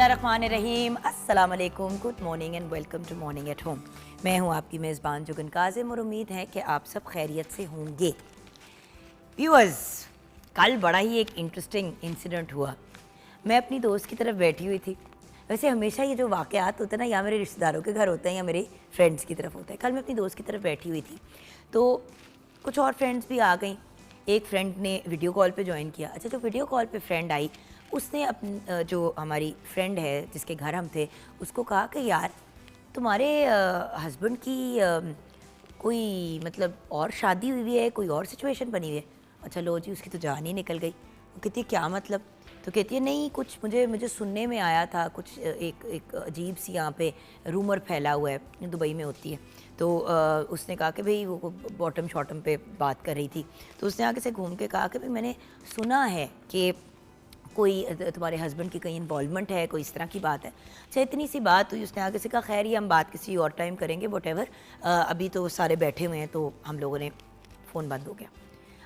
बिस्मिल्लाहिर्रहमानिर्रहीम, अस्सलाम वालेकुम, good morning and welcome to morning at home. मैं हूँ आपकी मेज़बान जुगन काज़िम और उम्मीद है कि आप सब खैरियत से होंगे। व्यूअर्स, कल बड़ा ही एक इंटरेस्टिंग इंसिडेंट हुआ। मैं अपनी दोस्त की तरफ बैठी हुई थी। वैसे हमेशा ये जो वाक़यात होते हैं ना, या मेरे रिश्तेदारों के घर होते हैं या मेरे फ्रेंड्स की तरफ होते हैं। कल मैं अपनी दोस्त की तरफ बैठी हुई थी तो कुछ और फ्रेंड्स भी आ गई। एक फ्रेंड ने वीडियो कॉल पे ज्वाइन किया। अच्छा, जो वीडियो कॉल पे फ्रेंड आई उसने जो हमारी फ्रेंड है जिसके घर हम थे उसको कहा कि यार तुम्हारे हस्बैंड की कोई मतलब और शादी हुई है, कोई और सिचुएशन बनी हुई है। अच्छा लो जी, उसकी तो जान ही निकल गई। वो कहती है क्या मतलब? तो कहती है नहीं कुछ मुझे सुनने में आया था, कुछ एक अजीब सी यहाँ पे रूमर फैला हुआ है, दुबई में होती है। तो उसने कहा कि भाई वो बॉटम शॉटम पे बात कर रही थी। तो उसने आगे से घूम के कहा कि भाई मैंने सुना है कि कोई तुम्हारे हस्बैंड की कहीं इन्वॉल्वमेंट है, कोई इस तरह की बात है। अच्छा, इतनी सी बात हुई। उसने आगे से कहा खैर ये हम बात किसी और टाइम करेंगे, वॉटेवर, अभी तो सारे बैठे हुए हैं। तो हम लोगों ने फ़ोन बंद हो गया।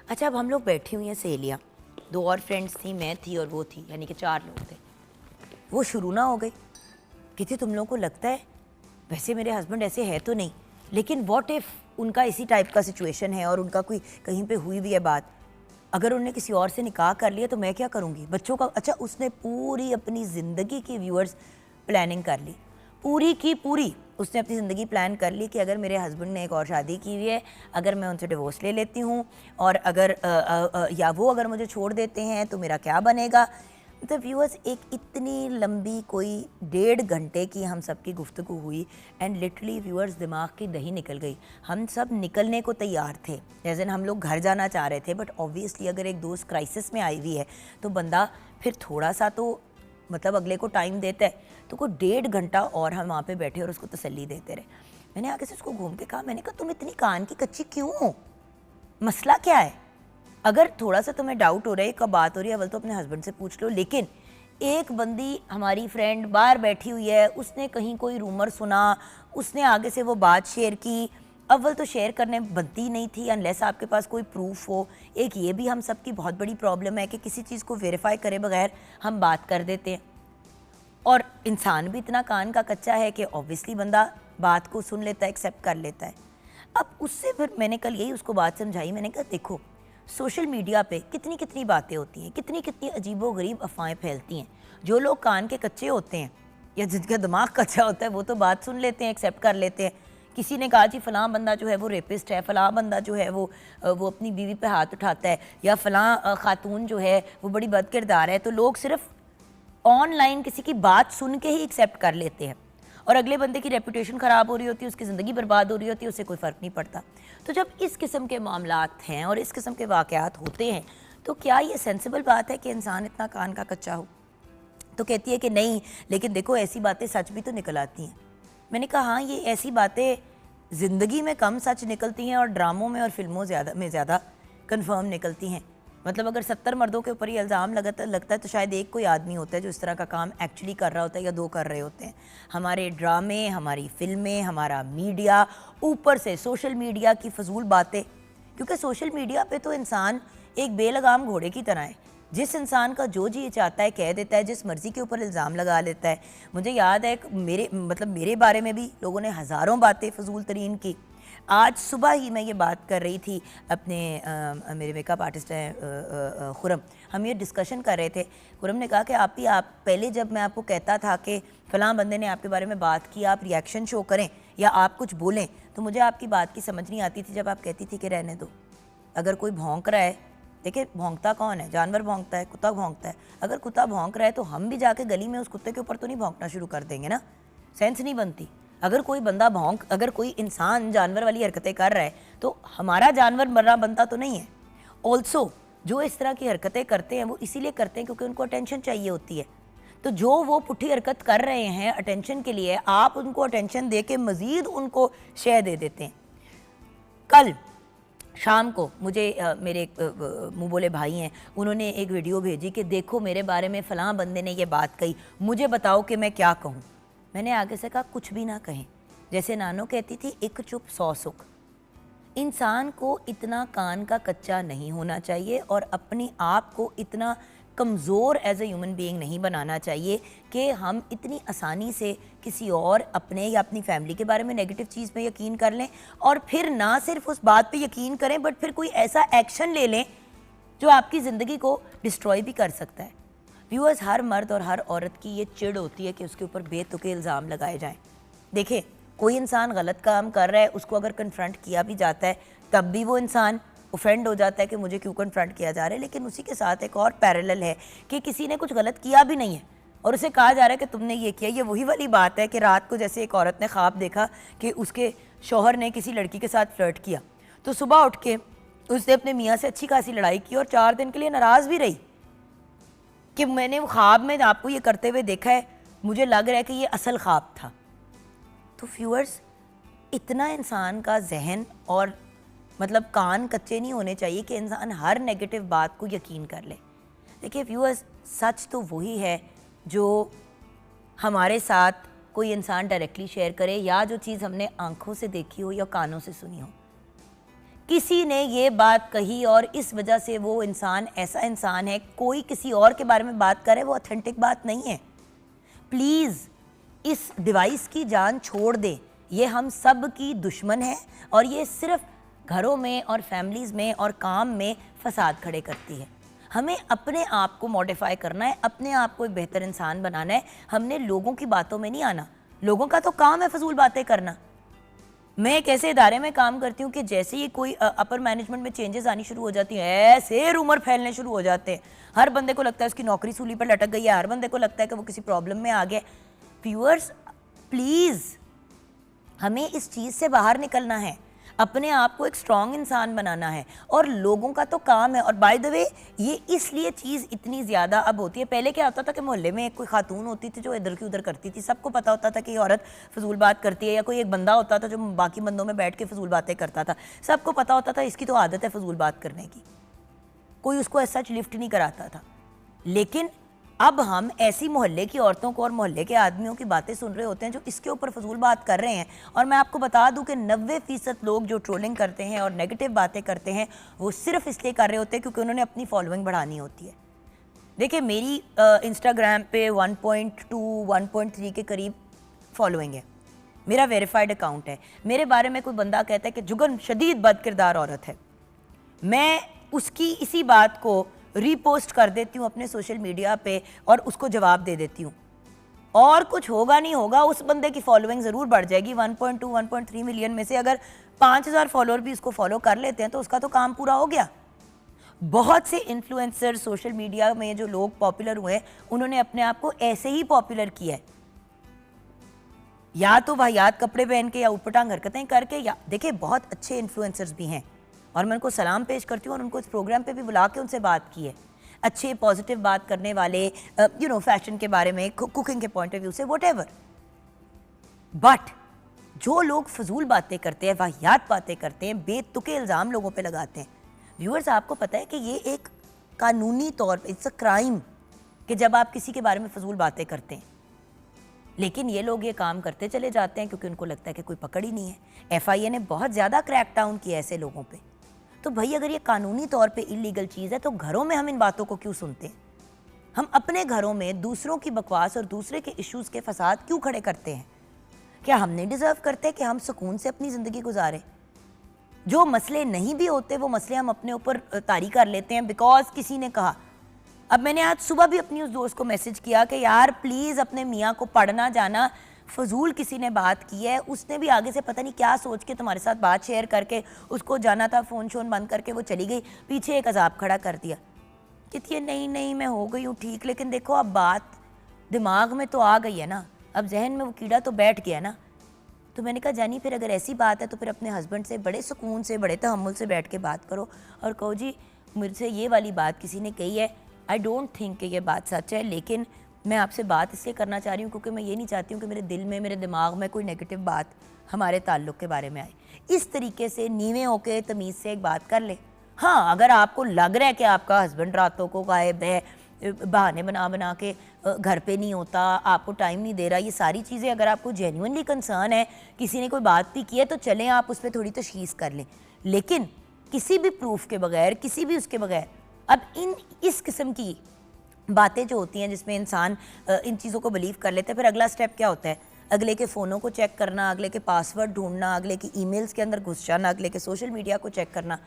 अच्छा, अब हम लोग बैठी हुई हैं सहेलियाँ, दो और फ्रेंड्स थी, मैं थी और वो थी, यानी कि 4 लोग थे। वो शुरू ना हो गई, कहते तुम लोगों को लगता है वैसे मेरे हस्बैंड ऐसे है तो नहीं, लेकिन व्हाट इफ़ उनका इसी टाइप का सिचुएशन है और उनका कोई कहीं पे हुई भी है बात, अगर उन्होंने किसी और से निकाह कर लिया तो मैं क्या करूँगी बच्चों का। अच्छा, उसने पूरी अपनी ज़िंदगी की व्यूअर्स प्लानिंग कर ली, पूरी की पूरी उसने अपनी ज़िंदगी प्लान कर ली कि अगर मेरे हस्बैंड ने एक और शादी की हुई है, अगर मैं उनसे डिवोर्स ले लेती हूँ और अगर या वो अगर मुझे छोड़ देते हैं तो मेरा क्या बनेगा। मतलब व्यूअर्स, एक इतनी लंबी कोई 1.5 घंटे की हम सब की गुफ्तगू हुई एंड लिटरली व्यूअर्स दिमाग की दही निकल गई। हम सब निकलने को तैयार थे, जैसे हम लोग घर जाना चाह रहे थे, बट ऑब्वियसली अगर एक दोस्त क्राइसिस में आई हुई है तो बंदा फिर थोड़ा सा तो मतलब अगले को टाइम देता है। तो कोई 1.5 घंटा और हम वहाँ पे बैठे और उसको तसल्ली देते रहे। मैंने आगे से उसको घूम के कहा, मैंने कहा तुम इतनी कान की कच्ची क्यों हो, मसला क्या है? अगर थोड़ा सा तुम्हें डाउट हो रहा है कब बात हो रही है, अव्वल तो अपने हस्बैंड से पूछ लो। लेकिन एक बंदी हमारी फ्रेंड बाहर बैठी हुई है, उसने कहीं कोई रूमर सुना, उसने आगे से वो बात शेयर की। अव्वल तो शेयर करने बनती नहीं थी अनलेस आपके पास कोई प्रूफ हो। एक ये भी हम सब की बहुत बड़ी प्रॉब्लम है कि किसी चीज़ को वेरीफाई करे बगैर हम बात कर देते हैं। और इंसान भी इतना कान का कच्चा है कि ऑब्वियसली बंदा बात को सुन लेता है, एक्सेप्ट कर लेता है। अब उससे फिर मैंने कल यही उसको बात समझाई। मैंने कहा देखो, सोशल मीडिया पे कितनी कितनी बातें होती हैं, कितनी कितनी अजीबो गरीब अफवाहें फैलती हैं। जो लोग कान के कच्चे होते हैं या जिनका दिमाग कच्चा होता है वो तो बात सुन लेते हैं, एक्सेप्ट कर लेते हैं। किसी ने कहा जी फ़लाँ बंदा जो है वो रेपिस्ट है, फ़लाँ बंदा जो है वो अपनी बीवी पे हाथ उठाता है, या फ़लाँ खातून जो है वो बड़ी बदकिरदार है, तो लोग सिर्फ ऑनलाइन किसी की बात सुन के ही एक्सेप्ट कर लेते हैं। और अगले बंदे की रेपुटेशन ख़राब हो रही होती है, उसकी ज़िंदगी बर्बाद हो रही होती है, उससे कोई फ़र्क नहीं पड़ता। तो जब इस किस्म के मामलात हैं और इस किस्म के वाक़यात होते हैं तो क्या ये सेंसिबल बात है कि इंसान इतना कान का कच्चा हो? तो कहती है कि नहीं, लेकिन देखो ऐसी बातें सच भी तो निकल आती हैं। मैंने कहा हाँ, ये ऐसी बातें ज़िंदगी में कम सच निकलती हैं और ड्रामों में और फिल्मों ज़्यादा कन्फर्म निकलती हैं। मतलब अगर 70 मर्दों के ऊपर ये इल्ज़ाम लगता है तो शायद एक कोई आदमी होता है जो इस तरह का काम एक्चुअली कर रहा होता है, या 2 कर रहे होते हैं। हमारे ड्रामे, हमारी फिल्में, हमारा मीडिया, ऊपर से सोशल मीडिया की फजूल बातें। क्योंकि सोशल मीडिया पे तो इंसान एक बेलगाम घोड़े की तरह है, जिस इंसान का जो जी चाहता है कह देता है, जिस मर्ज़ी के ऊपर इल्ज़ाम लगा लेता है। मुझे याद है मेरे बारे में भी लोगों ने हज़ारों बातें फजूल तरीन की। आज सुबह ही मैं ये बात कर रही थी अपने मेरे मेकअप आर्टिस्ट हैं खुरम, हम ये डिस्कशन कर रहे थे। खुरम ने कहा कि आप पहले जब मैं आपको कहता था कि फ़लाँ बंदे ने आपके बारे में बात की, आप रिएक्शन शो करें या आप कुछ बोलें, तो मुझे आपकी बात की समझ नहीं आती थी जब आप कहती थी कि रहने दो। अगर कोई भौंक रहा है, देखिए भौंकता कौन है? जानवर भौंकता है, कुत्ता भौंकता है। अगर कुत्ता भौंक रहा है तो हम भी जाके गली में उस कुत्ते के ऊपर तो नहीं भौंकना शुरू कर देंगे ना, सेंस नहीं बनती। अगर कोई इंसान जानवर वाली हरकतें कर रहा है तो हमारा जानवर मरना बनता तो नहीं है। ऑल्सो जो इस तरह की हरकतें करते हैं वो इसीलिए करते हैं क्योंकि उनको अटेंशन चाहिए होती है। तो जो वो पुट्ठी हरकत कर रहे हैं अटेंशन के लिए, आप उनको अटेंशन दे के मज़ीद उनको शय दे देते हैं। कल शाम को मुझे मेरे मुँह बोले भाई हैं, उन्होंने एक वीडियो भेजी कि देखो मेरे बारे में फ़लाँ बंदे ने ये बात कही, मुझे बताओ कि मैं क्या कहूँ। मैंने आगे से कहा कुछ भी ना कहें। जैसे नानो कहती थी, एक चुप 100 सुख। इंसान को इतना कान का कच्चा नहीं होना चाहिए और अपने आप को इतना कमज़ोर एज ए ह्यूमन बीइंग नहीं बनाना चाहिए कि हम इतनी आसानी से किसी और अपने या अपनी फैमिली के बारे में नेगेटिव चीज़ पे यकीन कर लें और फिर ना सिर्फ उस बात पे यकीन करें बट फिर कोई ऐसा एक्शन ले लें जो आपकी ज़िंदगी को डिस्ट्रॉय भी कर सकता है। व्यूअर्स, हर मर्द और हर औरत की ये चिढ़ होती है कि उसके ऊपर बेतुके इल्ज़ाम लगाए जाएं। देखिए, कोई इंसान गलत काम कर रहा है, उसको अगर कन्फ्रंट किया भी जाता है तब भी वो इंसान ऑफेंड हो जाता है कि मुझे क्यों कन्फ्रंट किया जा रहा है। लेकिन उसी के साथ एक और पैरेलल है कि किसी ने कुछ गलत किया भी नहीं है और उसे कहा जा रहा है कि तुमने ये किया। ये वही वाली बात है कि रात को जैसे एक औरत ने ख्वाब देखा कि उसके शौहर ने किसी लड़की के साथ फ्लर्ट किया, तो सुबह उठ के उसने अपने मियाँ से अच्छी खासी लड़ाई की और 4 दिन के लिए नाराज़ भी रही कि मैंने वो ख्वाब में आपको ये करते हुए देखा है, मुझे लग रहा है कि ये असल ख्वाब था। तो व्यूअर्स, इतना इंसान का जहन और मतलब कान कच्चे नहीं होने चाहिए कि इंसान हर नेगेटिव बात को यकीन कर ले। देखिए व्यूअर्स, सच तो वही है जो हमारे साथ कोई इंसान डायरेक्टली शेयर करे या जो चीज़ हमने आंखों से देखी हो या कानों से सुनी हो। किसी ने ये बात कही और इस वजह से वो इंसान ऐसा इंसान है, कोई किसी और के बारे में बात करे, वो ऑथेंटिक बात नहीं है। प्लीज़ इस डिवाइस की जान छोड़ दें, ये हम सब की दुश्मन है और ये सिर्फ घरों में और फैमिलीज़ में और काम में फसाद खड़े करती है। हमें अपने आप को मॉडिफाई करना है, अपने आप को एक बेहतर इंसान बनाना है। हमने लोगों की बातों में नहीं आना। लोगों का तो काम है फजूल बातें करना। मैं एक ऐसे इदारे में काम करती हूँ कि जैसे ही कोई अपर मैनेजमेंट में चेंजेस आनी शुरू हो जाती हैं, ऐसे रूमर फैलने शुरू हो जाते हैं। हर बंदे को लगता है उसकी नौकरी सूली पर लटक गई है, हर बंदे को लगता है कि वो किसी प्रॉब्लम में आ गया। व्यूअर्स, प्लीज़ हमें इस चीज़ से बाहर निकलना है, अपने आप को एक स्ट्रॉन्ग इंसान बनाना है और लोगों का तो काम है। और बाय द वे, ये इसलिए चीज़ इतनी ज़्यादा अब होती है। पहले क्या होता था कि मोहल्ले में एक कोई खातून होती थी जो इधर की उधर करती थी, सबको पता होता था कि ये औरत फजूल बात करती है, या कोई एक बंदा होता था जो बाकी बंदों में बैठ के फजूल बातें करता था, सबको पता होता था इसकी तो आदत है फजूल बात करने की, कोई उसको ऐसा लिफ्ट नहीं कराता था। लेकिन अब हम ऐसी मोहल्ले की औरतों को और मोहल्ले के आदमियों की बातें सुन रहे होते हैं जो इसके ऊपर फजूल बात कर रहे हैं। और मैं आपको बता दूं कि 90% लोग जो ट्रोलिंग करते हैं और नेगेटिव बातें करते हैं वो सिर्फ इसलिए कर रहे होते हैं क्योंकि उन्होंने अपनी फॉलोइंग बढ़ानी होती है। देखिए, मेरी इंस्टाग्राम पे 1.2 1.3 के करीब फॉलोइंग है, मेरा वेरीफाइड अकाउंट है। मेरे बारे में कोई बंदा कहता है कि जुगन शदीद बदकिरदार औरत है, मैं उसकी इसी बात को रीपोस्ट कर देती हूँ अपने सोशल मीडिया पे और उसको जवाब दे देती हूँ, और कुछ होगा नहीं होगा, उस बंदे की फॉलोइंग ज़रूर बढ़ जाएगी। 1.2 1.3 मिलियन में से अगर 5000 फॉलोअर भी उसको फॉलो कर लेते हैं तो उसका तो काम पूरा हो गया। बहुत से इन्फ्लुएंसर सोशल मीडिया में जो लोग पॉपुलर हुए, उन्होंने अपने आप को ऐसे ही पॉपुलर किया है, या तो वाहियात कपड़े पहन के या ऊटपटांग हरकतें करके। या देखिए, बहुत अच्छे इन्फ्लुएंसर्स भी हैं और मैं उनको सलाम पेश करती हूँ और उनको इस प्रोग्राम पे भी बुला के उनसे बात की है। अच्छे पॉजिटिव बात करने वाले, फैशन के बारे में, कुकिंग के पॉइंट ऑफ व्यू से, व्हाटएवर। बट जो लोग फजूल बातें करते हैं, वाहियात बातें करते हैं, बेतुके इल्ज़ाम लोगों पे लगाते हैं, व्यूअर्स आपको पता है कि ये एक कानूनी तौर पे इट्स अ क्राइम कि जब आप किसी के बारे में फजूल बातें करते हैं। लेकिन ये लोग ये काम करते चले जाते हैं क्योंकि उनको लगता है कि कोई पकड़ ही नहीं है। FIA ने बहुत ज़्यादा क्रैक डाउन किया ऐसे लोगों पे। तो भाई, अगर ये कानूनी तौर पे इलीगल चीज़ है तो घरों में हम इन बातों को क्यों सुनते हैं? हम अपने घरों में दूसरों की बकवास और दूसरे के इश्यूज़ के फसाद क्यों खड़े करते हैं? क्या हम नहीं डिज़र्व करते कि हम सुकून से अपनी ज़िंदगी गुजारें? जो मसले नहीं भी होते वो मसले हम अपने ऊपर तारी कर लेते हैं बिकॉज किसी ने कहा। अब मैंने आज सुबह भी अपनी उस दोस्त को मैसेज किया कि यार प्लीज़ अपने मियाँ को पढ़ना जाना, फजूल किसी ने बात की है, उसने भी आगे से पता नहीं क्या सोच के तुम्हारे साथ बात शेयर करके उसको जाना था, फ़ोन शोन बंद करके वो चली गई, पीछे एक अजाब खड़ा कर दिया। कहती है नहीं मैं हो गई हूँ ठीक, लेकिन देखो अब बात दिमाग में तो आ गई है ना, अब जहन में वो कीड़ा तो बैठ गया ना। तो मैंने कहा जानी, फिर अगर ऐसी बात है तो फिर अपने हस्बैंड से बड़े सुकून से, बड़े तहम्मुल से बैठ के बात करो और कहो जी मुझसे ये वाली बात किसी ने कही है, आई डोंट थिंक कि ये बात सच है, लेकिन मैं आपसे बात इसलिए करना चाह रही हूँ क्योंकि मैं ये नहीं चाहती हूँ कि मेरे दिल में, मेरे दिमाग में कोई नेगेटिव बात हमारे ताल्लुक़ के बारे में आए। इस तरीके से नीवे होके तमीज़ से एक बात कर ले। हाँ, अगर आपको लग रहा है कि आपका हस्बैंड रातों को गायब है, बहाने बना के घर पे नहीं होता, आपको टाइम नहीं दे रहा, ये सारी चीज़ें अगर आपको जेन्युइनली कंसर्न है, किसी ने कोई बात भी की है तो चलें आप उस पर थोड़ी तशखीस कर लें। लेकिन किसी भी प्रूफ के बगैर, किसी भी उसके बगैर अब इस किस्म की बातें जो होती हैं जिसमें इंसान इन चीज़ों को बिलीव कर लेते हैं, फिर अगला स्टेप क्या होता है? अगले के फ़ोनों को चेक करना, अगले के पासवर्ड ढूंढना, अगले की ईमेल्स के अंदर घुस जाना, अगले के सोशल मीडिया को चेक करना,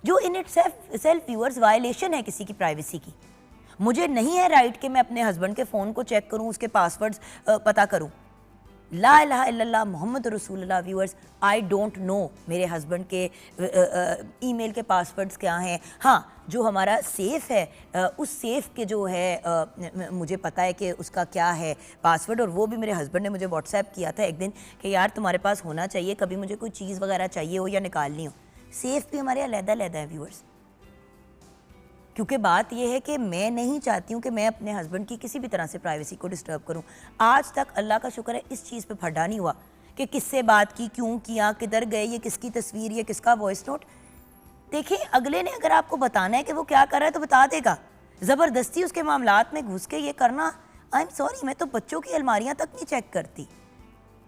जो in it self viewers violation है किसी की प्राइवेसी की। मुझे नहीं है राइट कि मैं अपने हस्बैंड के फ़ोन को चेक करूं, उसके पासवर्ड्स पता करूं। ला इलाहा इल्लल्लाह मोहम्मद रसूलुल्लाह। व्यूअर्स, आई डोंट नो मेरे हस्बैंड के ईमेल के पासवर्ड्स क्या हैं। हाँ, जो हमारा सेफ़ है उस सेफ़ के जो है मुझे पता है कि उसका क्या है पासवर्ड, और वो भी मेरे हस्बैंड ने मुझे व्हाट्सएप किया था एक दिन कि यार तुम्हारे पास होना चाहिए, कभी मुझे कोई चीज़ वगैरह चाहिए हो या निकालनी हो। सेफ़ भी हमारे अलग-अलग है व्यूअर्स, क्योंकि बात यह है कि मैं नहीं चाहती हूँ कि मैं अपने हस्बैंड की किसी भी तरह से प्राइवेसी को डिस्टर्ब करूँ। आज तक अल्लाह का शुक्र है इस चीज़ पे फड्डा नहीं हुआ कि किससे बात की, क्यों किया, किधर गए, ये किसकी तस्वीर, ये किसका वॉइस नोट। देखिए, अगले ने अगर आपको बताना है कि वो क्या कर रहा है तो बता देगा। ज़बरदस्ती उसके मामलात में घुस के ये करना, आई एम सॉरी, मैं तो बच्चों की अलमारियाँ तक नहीं चेक करती।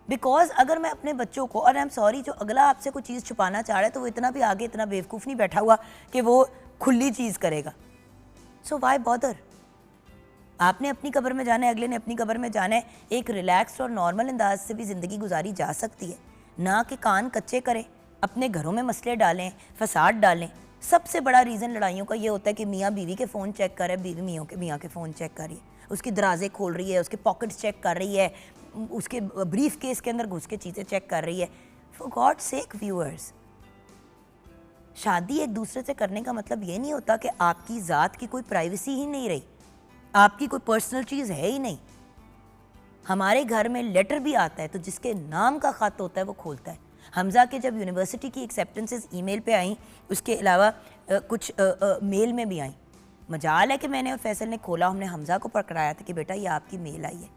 बिकॉज अगर मैं अपने बच्चों को, और आई एम सॉरी, जो अगला आपसे कोई चीज़ छुपाना चाह रहा है तो वो इतना भी आगे इतना बेवकूफ़ नहीं बैठा हुआ कि वो खुली चीज़ करेगा। सो वाई बॉदर? आपने अपनी कब्र में जाना है, अगले ने अपनी कब्र में जाना है। एक रिलैक्स्ड और नॉर्मल अंदाज से भी ज़िंदगी गुजारी जा सकती है, ना कि कान कच्चे करें, अपने घरों में मसले डालें, फसाद डालें। सबसे बड़ा रीज़न लड़ाइयों का ये होता है कि मियाँ बीवी के फ़ोन चेक कर रहा है, बीवी मियाँ के फ़ोन चेक कर रही है, उसकी दराज़ें खोल रही है, उसके पॉकेट्स चेक कर रही है, उसके ब्रीफ केस के अंदर घुस के चीज़ें चेक कर रही है। फॉर गॉड सेक व्यूअर्स, शादी एक दूसरे से करने का मतलब ये नहीं होता कि आपकी ज़ात की कोई प्राइवेसी ही नहीं रही, आपकी कोई पर्सनल चीज़ है ही नहीं। हमारे घर में लेटर भी आता है तो जिसके नाम का ख़त होता है वो खोलता है। हमज़ा के जब यूनिवर्सिटी की एक्सेप्टेंसेस ईमेल पे आई, उसके अलावा कुछ मेल में भी आई। मजाल है कि मैंने और फैसल ने खोला, हमने हमज़ा को पकड़ाया था कि बेटा ये आपकी मेल आई है,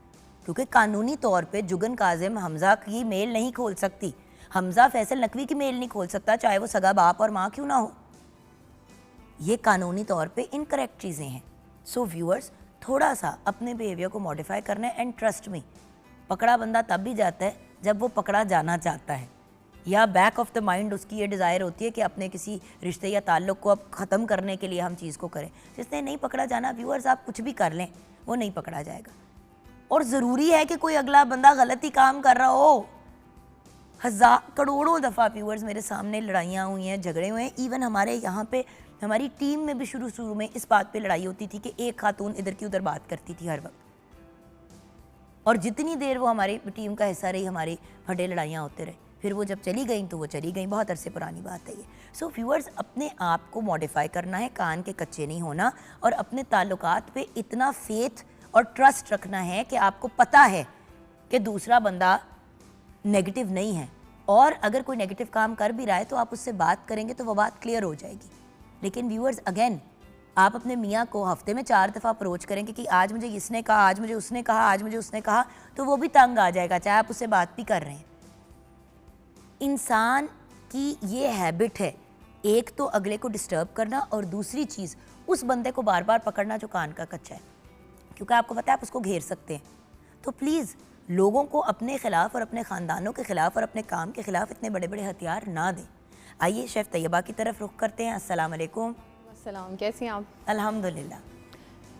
क्योंकि कानूनी तौर पे जुगन काजिम हमज़ा की मेल नहीं खोल सकती। हमज़ा फैसल नकवी की मेल नहीं खोल सकता, चाहे वो सगा बाप और माँ क्यों ना हो। ये कानूनी तौर पे इनकरेक्ट चीज़ें हैं। सो व्यूअर्स, थोड़ा सा अपने बिहेवियर को मॉडिफाई करना है। एंड ट्रस्ट मी, पकड़ा बंदा तब भी जाता है जब वो पकड़ा जाना चाहता है, या बैक ऑफ द माइंड उसकी ये डिज़ायर होती है कि अपने किसी रिश्ते या ताल्लुक़ को अब ख़त्म करने के लिए हम चीज़ को करें। जिसने नहीं पकड़ा जाना, व्यूअर्स, आप कुछ भी कर लें, वो नहीं पकड़ा जाएगा। और ज़रूरी है कि कोई अगला बंदा गलत ही काम कर रहा हो। करोड़ों दफ़ा व्यूअर्स मेरे सामने लड़ाइयाँ हुई हैं, झगड़े हुए हैं। इवन हमारे यहाँ पे हमारी टीम में भी शुरू में इस बात पे लड़ाई होती थी कि एक खातून इधर की उधर बात करती थी हर वक्त, और जितनी देर वो हमारी टीम का हिस्सा रही, हमारी फटे लड़ाइयाँ होते रहे। फिर वो जब चली गई तो वो चली गई, बहुत अरसे पुरानी बात है ये। सो व्यूअर्स, अपने आप को मॉडिफाई करना है, कान के कच्चे नहीं होना, और अपने ताल्लुकात पे इतना फेथ और ट्रस्ट रखना है कि आपको पता है कि दूसरा बंदा नेगेटिव नहीं है, और अगर कोई नेगेटिव काम कर भी रहा है तो आप उससे बात करेंगे तो वो बात क्लियर हो जाएगी। लेकिन व्यूअर्स, अगेन, आप अपने मियाँ को हफ्ते में 4 दफ़ा अप्रोच करेंगे कि आज मुझे इसने कहा, आज मुझे उसने कहा, आज मुझे उसने कहा, तो वो भी तंग आ जाएगा, चाहे आप उससे बात भी कर रहे हैं। इंसान की ये हैबिट है, एक तो अगले को डिस्टर्ब करना, और दूसरी चीज़ उस बंदे को बार बार पकड़ना जो कान का कच्चा है, क्योंकि आपको पता है आप उसको घेर सकते हैं। तो प्लीज़ लोगों को अपने ख़िलाफ़ और अपने ख़ानदानों के ख़िलाफ़ और अपने काम के ख़िलाफ़ इतने बड़े बड़े हथियार ना दें। आइए शेफ़ तैयबा की तरफ रुख करते हैं। अस्सलाम वालेकुम। अस्सलाम, कैसी हैं आप? अल्हम्दुलिल्लाह।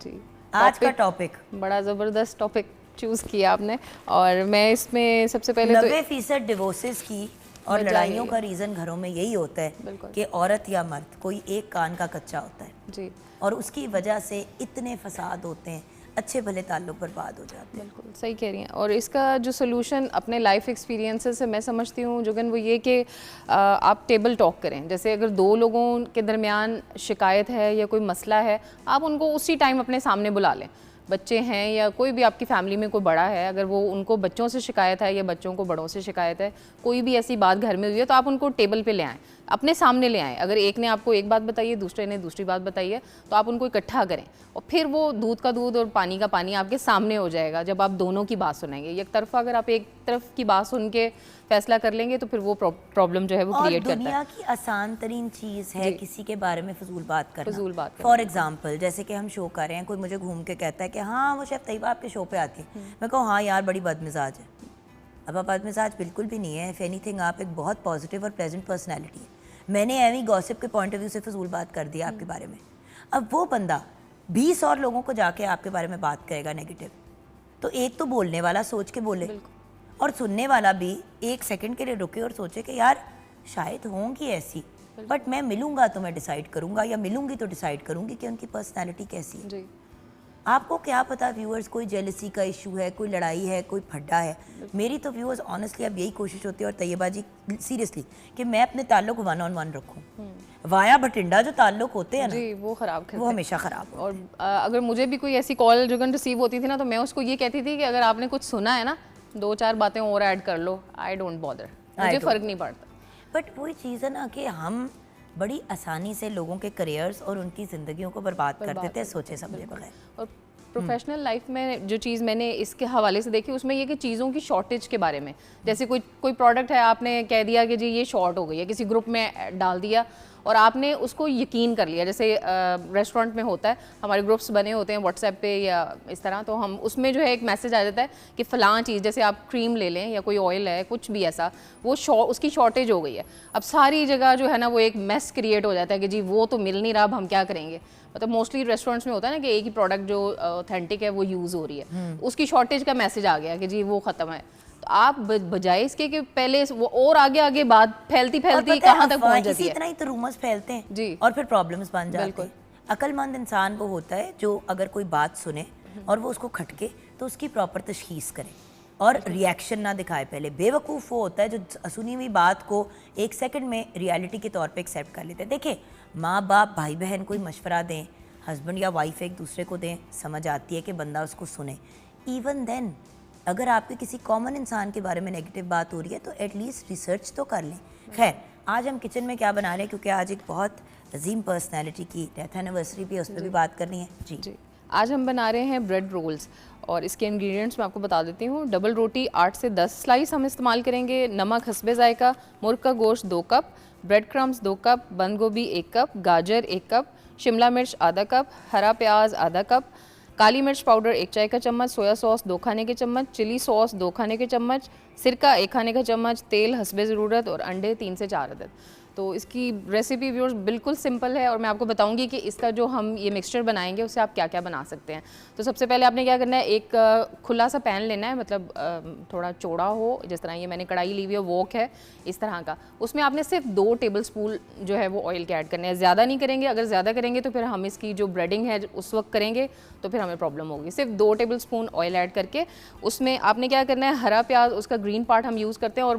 जी, आज का टॉपिक बड़ा ज़बरदस्त टॉपिक चूज़ किया आपने, और मैं इसमें सबसे पहले 90% डिवोर्सेस की और लड़ाइयों का रीज़न घरों में यही होता है कि औरत या मर्द कोई एक कान का कच्चा होता है जी, और उसकी वजह से इतने फसाद होते हैं, अच्छे भले ताल्लुक बर्बाद हो जाते हैं। बिल्कुल सही कह रही हैं। और इसका जो सोल्यूशन अपने लाइफ एक्सपीरियंसेस से मैं समझती हूँ जुगन, वो ये कि आप टेबल टॉक करें। जैसे अगर 2 लोगों के दरमियान शिकायत है या कोई मसला है, आप उनको उसी टाइम अपने सामने बुला लें। बच्चे हैं या कोई भी आपकी फैमिली में कोई बड़ा है, अगर वो उनको बच्चों से शिकायत है या बच्चों को बड़ों से शिकायत है, कोई भी ऐसी बात घर में हुई है, तो आप उनको टेबल पे ले आएँ, अपने सामने ले आएँ। अगर एक ने आपको एक बात बताई है, दूसरे ने दूसरी बात बताई है, तो आप उनको इकट्ठा करें, और फिर वो दूध का दूध और पानी का पानी आपके सामने हो जाएगा जब आप दोनों की बात सुनेंगे। एक तरफा अगर आप एक तरफ की बात सुन के फैसला कर लेंगे तो फिर वो प्रॉब्लम जो है वो क्रिएट करता है। दुनिया की आसान तरीन चीज़ है किसी के बारे में फजूल बात करना। फजूल बात करना। फॉर एग्जांपल, जैसे कि हम शो कर रहे हैं, कोई मुझे घूम के कहता है कि हाँ वो शेफ़ तैयबा आपके शो पे आती है, मैं कहूँ हाँ यार बड़ी बदमिजाज है। अब आप बदमिजाज बिल्कुल भी नहीं है। इफ़ एनीथिंग आप एक बहुत पॉजिटिव और प्लेजेंट पर्सनैलिटी है। मैंने एवी गॉसिप के पॉइंट ऑफ व्यू से फजूल बात कर दी आपके बारे में। अब वो बंदा 20 और लोगों को जाके आपके बारे में बात करेगा नेगेटिव, तो एक तो बोलने वाला सोच के बोले और सुनने वाला भी एक सेकंड के लिए रुके और सोचे कि यार शायद होंगी ऐसी, बट मैं मिलूंगा तो मैं डिसाइड करूंगा, या मिलूंगी तो डिसाइड करूंगी कि उनकी पर्सनैलिटी कैसी है। जी आपको क्या पता व्यूअर्स, कोई जेलसी का इशू है, कोई लड़ाई है, कोई फड्डा है। मेरी तो व्यूअर्स ऑनेस्टली अब यही कोशिश होती है, और तैयबा जी सीरियसली, कि मैं अपने ताल्लुक 1-on-1 रखूं। वाया भटिंडा जो ताल्लुक होते हैं ना, जी वो ख़राब करते वो हैं। हमेशा ख़राब हो। और अगर मुझे भी कोई ऐसी कॉल जो रिसीव होती थी ना, तो मैं उसको ये कहती थी कि अगर आपने कुछ सुना है ना, 2-4 बातें और ऐड कर लो, आई डोंट बॉदर, मुझे फ़र्क नहीं पड़ता। बट वही चीज़ है ना कि हम बड़ी आसानी से लोगों के करियर्स और उनकी ज़िंदगियों को बर्बाद कर देते हैं सोचे समझे बगैर। और प्रोफेशनल लाइफ में जो चीज़ मैंने इसके हवाले से देखी, उसमें ये कि चीज़ों की शॉर्टेज के बारे में, जैसे कोई प्रोडक्ट है, आपने कह दिया कि जी ये शॉर्ट हो गई है, किसी ग्रुप में डाल दिया और आपने उसको यकीन कर लिया। जैसे रेस्टोरेंट में होता है, हमारे ग्रुप्स बने होते हैं व्हाट्सएप पे या इस तरह, तो हम उसमें जो है एक मैसेज आ जाता है कि फ़लाँ चीज़, जैसे आप क्रीम ले लें या कोई ऑयल है, कुछ भी ऐसा, वो उसकी शॉर्टेज हो गई है। अब सारी जगह जो है ना वो एक मेस क्रिएट हो जाता है कि जी वो तो मिल नहीं रहा, अब हम क्या करेंगे। मतलब मोस्टली रेस्टोरेंट्स में होता है ना कि एक ही प्रोडक्ट जो ऑथेंटिक है वो यूज़ हो रही है, उसकी शॉर्टेज का मैसेज आ गया कि जी वो ख़त्म है। तो आप बजाय इसके कि पहले वो और आगे बात फैलती कहाँ तक पहुँच जाती है। इतना ही तो रूमर्स फैलते हैं जी। और फिर प्रॉब्लम्स बन जाते हैं। अक्लमंद इंसान वो होता है जो अगर कोई बात सुने और वो उसको खटके तो उसकी प्रॉपर तशखीस करे और रिएक्शन ना दिखाए पहले। बेवकूफ़ वो होता है जो सुनी हुई बात को एक सेकंड में रियलिटी के तौर पे एक्सेप्ट कर लेते हैं। देखिए, माँ बाप भाई बहन कोई मशवरा दें, हस्बैंड या वाइफ एक दूसरे को दें, समझ आती है कि बंदा उसको सुने। इवन देन अगर आपके किसी कॉमन इंसान के बारे में नेगेटिव बात हो रही है तो एटलीस्ट रिसर्च तो कर लें। खैर, आज हम किचन में क्या बना रहे हैं, क्योंकि आज एक बहुत अजीम पर्सनैलिटी की डेथ एनिवर्सरी भी है, उस पर भी बात करनी है। जी, आज हम बना रहे हैं ब्रेड रोल्स और इसके इंग्रेडिएंट्स मैं आपको बता देती हूँ। डबल रोटी 8 से 10 स्लाइस हम इस्तेमाल करेंगे, नमक हस्बे जायका, मुर्ग का गोश्त 2 कप, ब्रेड क्रम्स 2 कप, बंद गोभी 1 कप, गाजर 1 कप, शिमला मिर्च आधा कप, हरा प्याज आधा कप, काली मिर्च पाउडर 1 चाय का चम्मच, सोया सॉस 2 खाने के चम्मच, चिली सॉस 2 खाने के चम्मच, सिरका 1 खाने का चम्मच, तेल हस्बे ज़रूरत और अंडे 3 से 4 अदद। तो इसकी रेसिपी व्यूअर्स बिल्कुल सिंपल है और मैं आपको बताऊंगी कि इसका जो हम ये मिक्सचर बनाएंगे उससे आप क्या क्या बना सकते हैं। तो सबसे पहले आपने क्या करना है, एक खुला सा पैन लेना है, मतलब थोड़ा चौड़ा हो, जिस तरह ये मैंने कढ़ाई ली हुई है, वोक है इस तरह का। उसमें आपने सिर्फ 2 टेबलस्पून जो है वो ऑयल के ऐड करने हैं, ज़्यादा नहीं करेंगे। अगर ज़्यादा करेंगे तो फिर हम इसकी जो ब्रेडिंग है उस वक्त करेंगे तो फिर हमें प्रॉब्लम होगी। सिर्फ 2 टेबलस्पून ऑयल ऐड करके उसमें आपने क्या करना है, हरा प्याज, उसका ग्रीन पार्ट हम यूज़ करते हैं और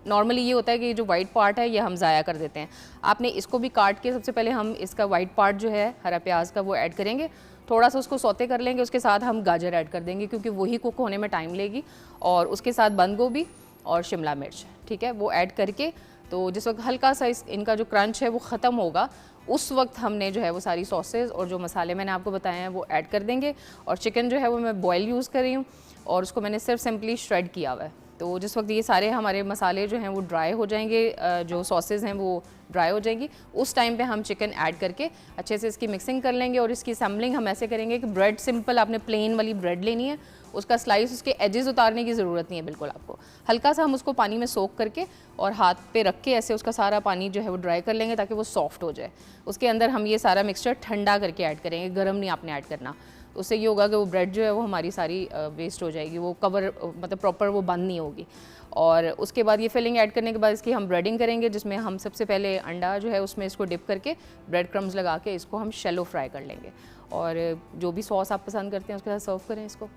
नॉर्मली ये होता है कि जो वाइट पार्ट है ये हम ज़ाया कर देते हैं। आपने इसको भी काट के सबसे पहले हम इसका वाइट पार्ट जो है हरा प्याज का वो ऐड करेंगे, थोड़ा सा उसको सौते कर लेंगे, उसके साथ हम गाजर ऐड कर देंगे क्योंकि वही कुक होने में टाइम लेगी, और उसके साथ बंद गोभी और शिमला मिर्च, ठीक है, वो ऐड करके तो जिस वक्त हल्का सा इनका जो क्रंच है वो ख़त्म होगा उस वक्त हमने जो है वो सारी सॉसेज और जो मसाले मैंने आपको बताए हैं वो ऐड कर देंगे। और चिकन जो है वो मैं बॉयल यूज़ कर रही हूँ और उसको मैंने सिर्फ सिंपली श्रेड किया हुआ है। तो जिस वक्त ये सारे हमारे मसाले जो हैं वो ड्राई हो जाएंगे, जो सॉसेज हैं वो ड्राई हो जाएंगी, उस टाइम पे हम चिकन ऐड करके अच्छे से इसकी मिक्सिंग कर लेंगे। और इसकी असम्बलिंग हम ऐसे करेंगे कि ब्रेड सिंपल आपने प्लेन वाली ब्रेड लेनी है, उसका स्लाइस, उसके एजेस उतारने की ज़रूरत नहीं है बिल्कुल आपको। हल्का सा हम उसको पानी में सोक करके और हाथ पे रख के ऐसे उसका सारा पानी जो है वो ड्राई कर लेंगे ताकि वो सॉफ्ट हो जाए। उसके अंदर हम ये सारा मिक्सचर ठंडा करके ऐड करेंगे, गर्म नहीं आपने ऐड करना। उससे ये होगा कि वो ब्रेड जो है वो हमारी सारी वेस्ट हो जाएगी, वो कवर मतलब प्रॉपर वो बंद नहीं होगी। और उसके बाद ये फिलिंग ऐड करने के बाद इसकी हम ब्रेडिंग करेंगे, जिसमें हम सबसे पहले अंडा जो है उसमें इसको डिप करके ब्रेड क्रम्स लगा के इसको हम शैलो फ्राई कर लेंगे। और जो भी सॉस आप पसंद करते हैं उसके साथ सर्व करें इसको।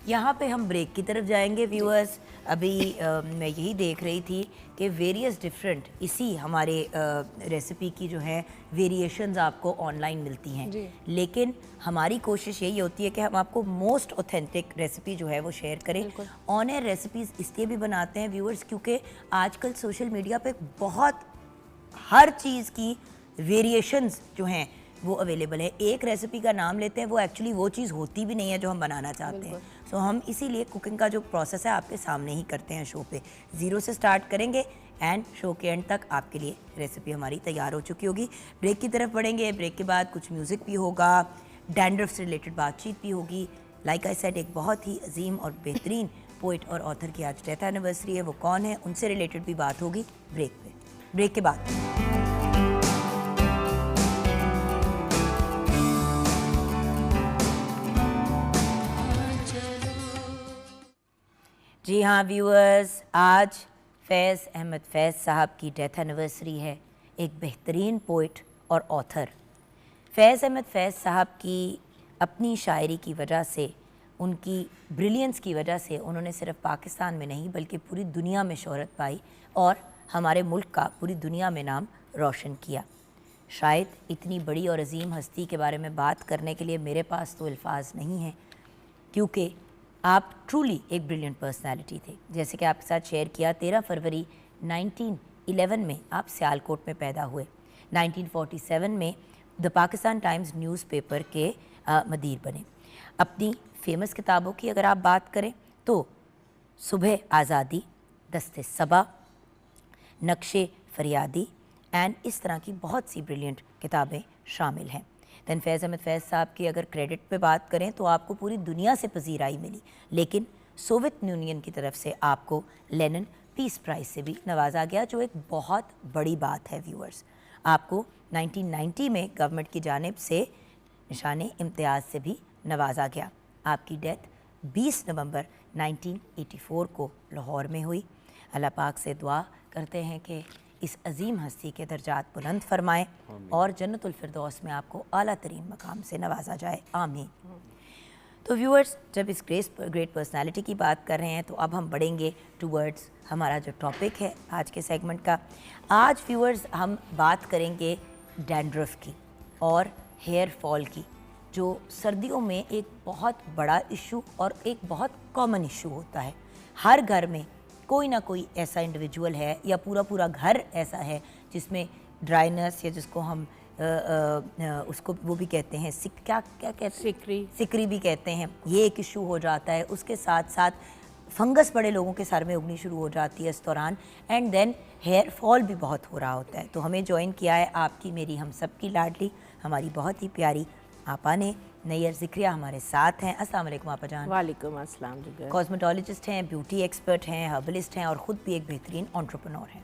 यहाँ पे हम ब्रेक की तरफ जाएंगे व्यूअर्स। अभी मैं यही देख रही थी कि वेरियस डिफरेंट इसी हमारे रेसिपी की जो है वेरिएशंस आपको ऑनलाइन मिलती हैं, लेकिन हमारी कोशिश यही होती है कि हम आपको मोस्ट ऑथेंटिक रेसिपी जो है वो शेयर करें। ऑन एयर रेसिपीज़ इसलिए भी बनाते हैं व्यूअर्स क्योंकि आजकल सोशल मीडिया पे बहुत हर चीज़ की वेरिएशंस जो हैं वो अवेलेबल है। एक रेसिपी का नाम लेते हैं, वो एक्चुअली वो चीज़ होती भी नहीं है जो हम बनाना चाहते हैं। सो हम इसीलिए कुकिंग का जो प्रोसेस है आपके सामने ही करते हैं शो पे। 0 से स्टार्ट करेंगे एंड शो के एंड तक आपके लिए रेसिपी हमारी तैयार हो चुकी होगी। ब्रेक की तरफ बढ़ेंगे, ब्रेक के बाद कुछ म्यूज़िक भी होगा, डैंड्रफ से रिलेटेड बातचीत भी होगी। लाइक आई सेड, एक बहुत ही अजीम और बेहतरीन पोइट और ऑथर की आज डेथ एनिवर्सरी है, वो कौन है उनसे रिलेटेड भी बात होगी ब्रेक के बाद। जी हाँ व्यूअर्स, आज फैज़ अहमद फैज़ साहब की डेथ एनिवर्सरी है। एक बेहतरीन पोइट और ऑथर। फैज़ अहमद फैज़ साहब की अपनी शायरी की वजह से, उनकी ब्रिलियंस की वजह से उन्होंने सिर्फ पाकिस्तान में नहीं बल्कि पूरी दुनिया में शोहरत पाई और हमारे मुल्क का पूरी दुनिया में नाम रोशन किया। शायद इतनी बड़ी और अजीम हस्ती के बारे में बात करने के लिए मेरे पास तो अल्फाज नहीं हैं, क्योंकि आप ट्रूली एक ब्रिलियंट पर्सनालिटी थे। जैसे कि आपके साथ शेयर किया, 13 फरवरी 1911 में आप सियालकोट में पैदा हुए। 1947 में द पाकिस्तान टाइम्स न्यूज़पेपर के मदीर बने। अपनी फेमस किताबों की अगर आप बात करें तो सुबह आज़ादी, दस्ते सबा, नक्शे फरियादी एंड इस तरह की बहुत सी ब्रिलियंट किताबें शामिल हैं। दैन फैज़ अहमद फैज़ साहब की अगर क्रेडिट पे बात करें तो आपको पूरी दुनिया से पजीराई मिली, लेकिन सोवियत यूनियन की तरफ से आपको लेनिन पीस प्राइज़ से भी नवाजा गया, जो एक बहुत बड़ी बात है व्यूअर्स। आपको 1990 में गवर्नमेंट की जानिब से निशान इम्तियाज़ से भी नवाजा गया। आपकी डेथ 20 नवंबर 1984 को लाहौर में हुई। अल्लाह पाक से दुआ करते हैं कि इस अजीम हस्ती के दर्जात बुलंद फरमाएँ और जन्नतुल फिरदौस में आपको आला तरीन मकाम से नवाजा जाए, आमीन। तो व्यूअर्स, जब इस ग्रेट पर्सनालिटी की बात कर रहे हैं तो अब हम बढ़ेंगे टूवर्ड्स हमारा जो टॉपिक है आज के सेगमेंट का। आज व्यूअर्स हम बात करेंगे डैंड्रफ की और हेयर फॉल की, जो सर्दियों में एक बहुत बड़ा इशू और एक बहुत कॉमन इशू होता है। हर घर में कोई ना कोई ऐसा इंडिविजुअल है या पूरा घर ऐसा है जिसमें ड्राइनेस, या जिसको हम उसको वो भी कहते हैं क्या कहते हैं, सिकरी भी कहते हैं, ये एक इशू हो जाता है। उसके साथ साथ फंगस बड़े लोगों के सर में उगनी शुरू हो जाती है इस दौरान, एंड देन हेयर फॉल भी बहुत हो रहा होता है। तो हमें ज्वाइन किया है आपकी, मेरी, हम सब की लाडली, हमारी बहुत ही प्यारी आपा ने, नैयर ज़िक्रिया हमारे साथ हैं। अस्सलाम वालेकुम आपा जान। वालेकुम अस्सलाम जी। कॉस्मेटोलॉजिस्ट हैं, ब्यूटी एक्सपर्ट हैं, हर्बलिस्ट हैं और ख़ुद भी एक बेहतरीन एंटरप्रेन्योर हैं।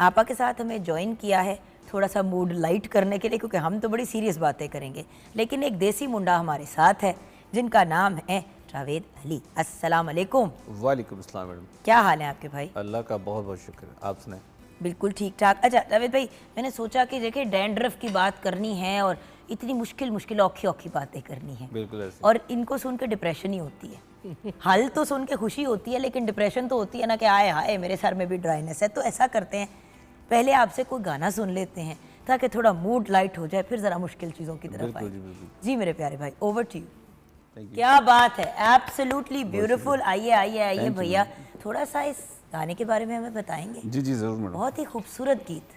आपा के साथ हमें ज्वाइन किया है थोड़ा सा मूड लाइट करने के लिए, क्योंकि हम तो बड़ी सीरियस बातें करेंगे, लेकिन एक देसी मुंडा हमारे साथ है जिनका नाम है जावेद अली। अस्सलाम वालेकुम। वालेकुम अस्सलाम मैडम। क्या हाल है आपके भाई? अल्लाह का बहुत बहुत शुक्र, आप सुनाएं। बिल्कुल ठीक ठाक। अच्छा जावेद भाई, मैंने सोचा कि देखिए डैंड्रफ की बात करनी है और इतनी मुश्किल औखी बातें करनी है, बिल्कुल ऐसे। और इनको सुन के डिप्रेशन ही होती है। हल तो सुन के खुशी होती है, लेकिन डिप्रेशन तो होती है ना कि आए हाय मेरे सर में भी ड्राइनेस है। तो ऐसा करते हैं, पहले आपसे कोई गाना सुन लेते हैं ताकि थोड़ा मूड लाइट हो जाए, फिर ज़रा मुश्किल चीज़ों की तरफ आए। जी मेरे प्यारे भाई, ओवर टू यू। क्या बात है, एब्सोल्युटली ब्यूटीफुल। आइए भैया, थोड़ा सा इस गाने के बारे में हमें बताएंगे? जी ज़रूर मैडम। बहुत ही खूबसूरत गीत,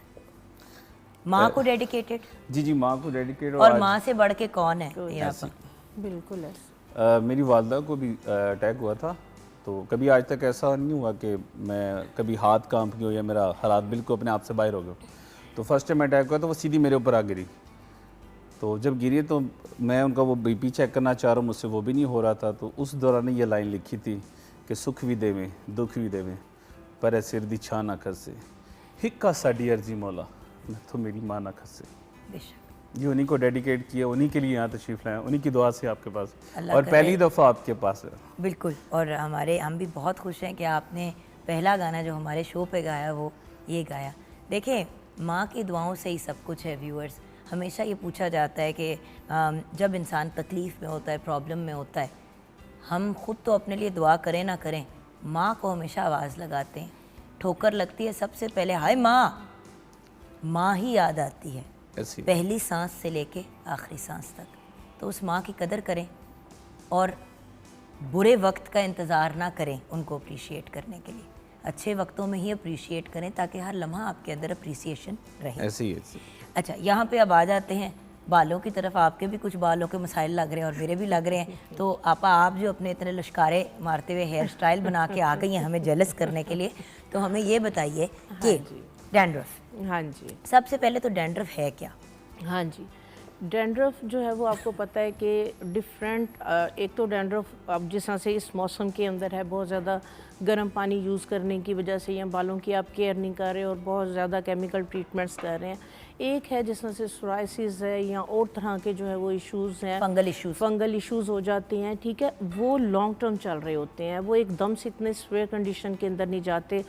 माँ को डेडिकेटेड। जी माँ को डेडिकेट। और माँ से बढ़ के कौन है यहाँ पर? बिल्कुल है। मेरी वालदा को भी अटैक हुआ था, तो कभी आज तक ऐसा नहीं हुआ कि मैं कभी हाथ कांप गया या मेरा हालात बिल्कुल अपने आप से बाहर हो गया। तो फर्स्ट टाइम अटैक हुआ तो वो सीधी मेरे ऊपर आ गिरी। तो जब गिरी तो मैं उनका वो बीपी चेक करना चाह रहा हूँ, मुझसे वो भी नहीं हो रहा था। तो उस दौरान ये लाइन लिखी थी कि सुख भी देवें दुख भी देवें पर सिर दी छा ना खसे, हिक्का साड़ी अर्जी मौला मैं तो मेरी माँ ना खसे। ये उन्हीं को डेडिकेट किया, उन्हीं के लिए यहाँ तशरीफ़ लाए, उन्हीं की दुआ से आपके पास, और पहली दफ़ा आपके पास है। बिल्कुल, और हम भी बहुत खुश हैं कि आपने पहला गाना जो हमारे शो पे गाया वो ये गाया। देखें, माँ की दुआओं से ही सब कुछ है व्यूअर्स। हमेशा ये पूछा जाता है कि जब इंसान तकलीफ़ में होता है, प्रॉब्लम में होता है, हम खुद तो अपने लिए दुआ करें ना करें, माँ को हमेशा आवाज़ लगाते हैं। ठोकर लगती है सबसे पहले हाय माँ, माँ ही याद आती है, पहली सांस से लेके आखिरी सांस तक। तो उस माँ की कदर करें और बुरे वक्त का इंतज़ार ना करें उनको अप्रिशिएट करने के लिए। अच्छे वक्तों में ही अप्रिशिएट करें ताकि हर लम्हा आपके अंदर अप्रिसिएशन रहे। ऐसे ही। अच्छा, यहाँ पे अब आ जाते हैं बालों की तरफ। आपके भी कुछ बालों के मसाइल लग रहे हैं और मेरे भी लग रहे हैं। तो आप जो अपने इतने लश्कारे मारते हुए हेयर स्टाइल बना के आ गई हैं हमें जेलस करने के लिए, तो हमें ये बताइए कि डैंड्रफ, हाँ जी, सबसे पहले तो डैंड्रफ है क्या? हाँ जी, डैंड्रफ जो है वो आपको पता है कि डिफरेंट, एक तो डैंड्रफ अब जिस तरह से इस मौसम के अंदर है, बहुत ज़्यादा गर्म पानी यूज़ करने की वजह से या बालों की आप केयर नहीं कर रहे और बहुत ज़्यादा केमिकल ट्रीटमेंट्स कर रहे हैं। एक है जिस तरह से सोराइसिस है या और तरह के जो है वो इश्यूज़ हैं, फंगल इश्यूज़ हो जाते हैं, ठीक है, वो लॉन्ग टर्म चल रहे होते हैं, वो एकदम से इतने स्वेयर कंडीशन के अंदर नहीं जाते।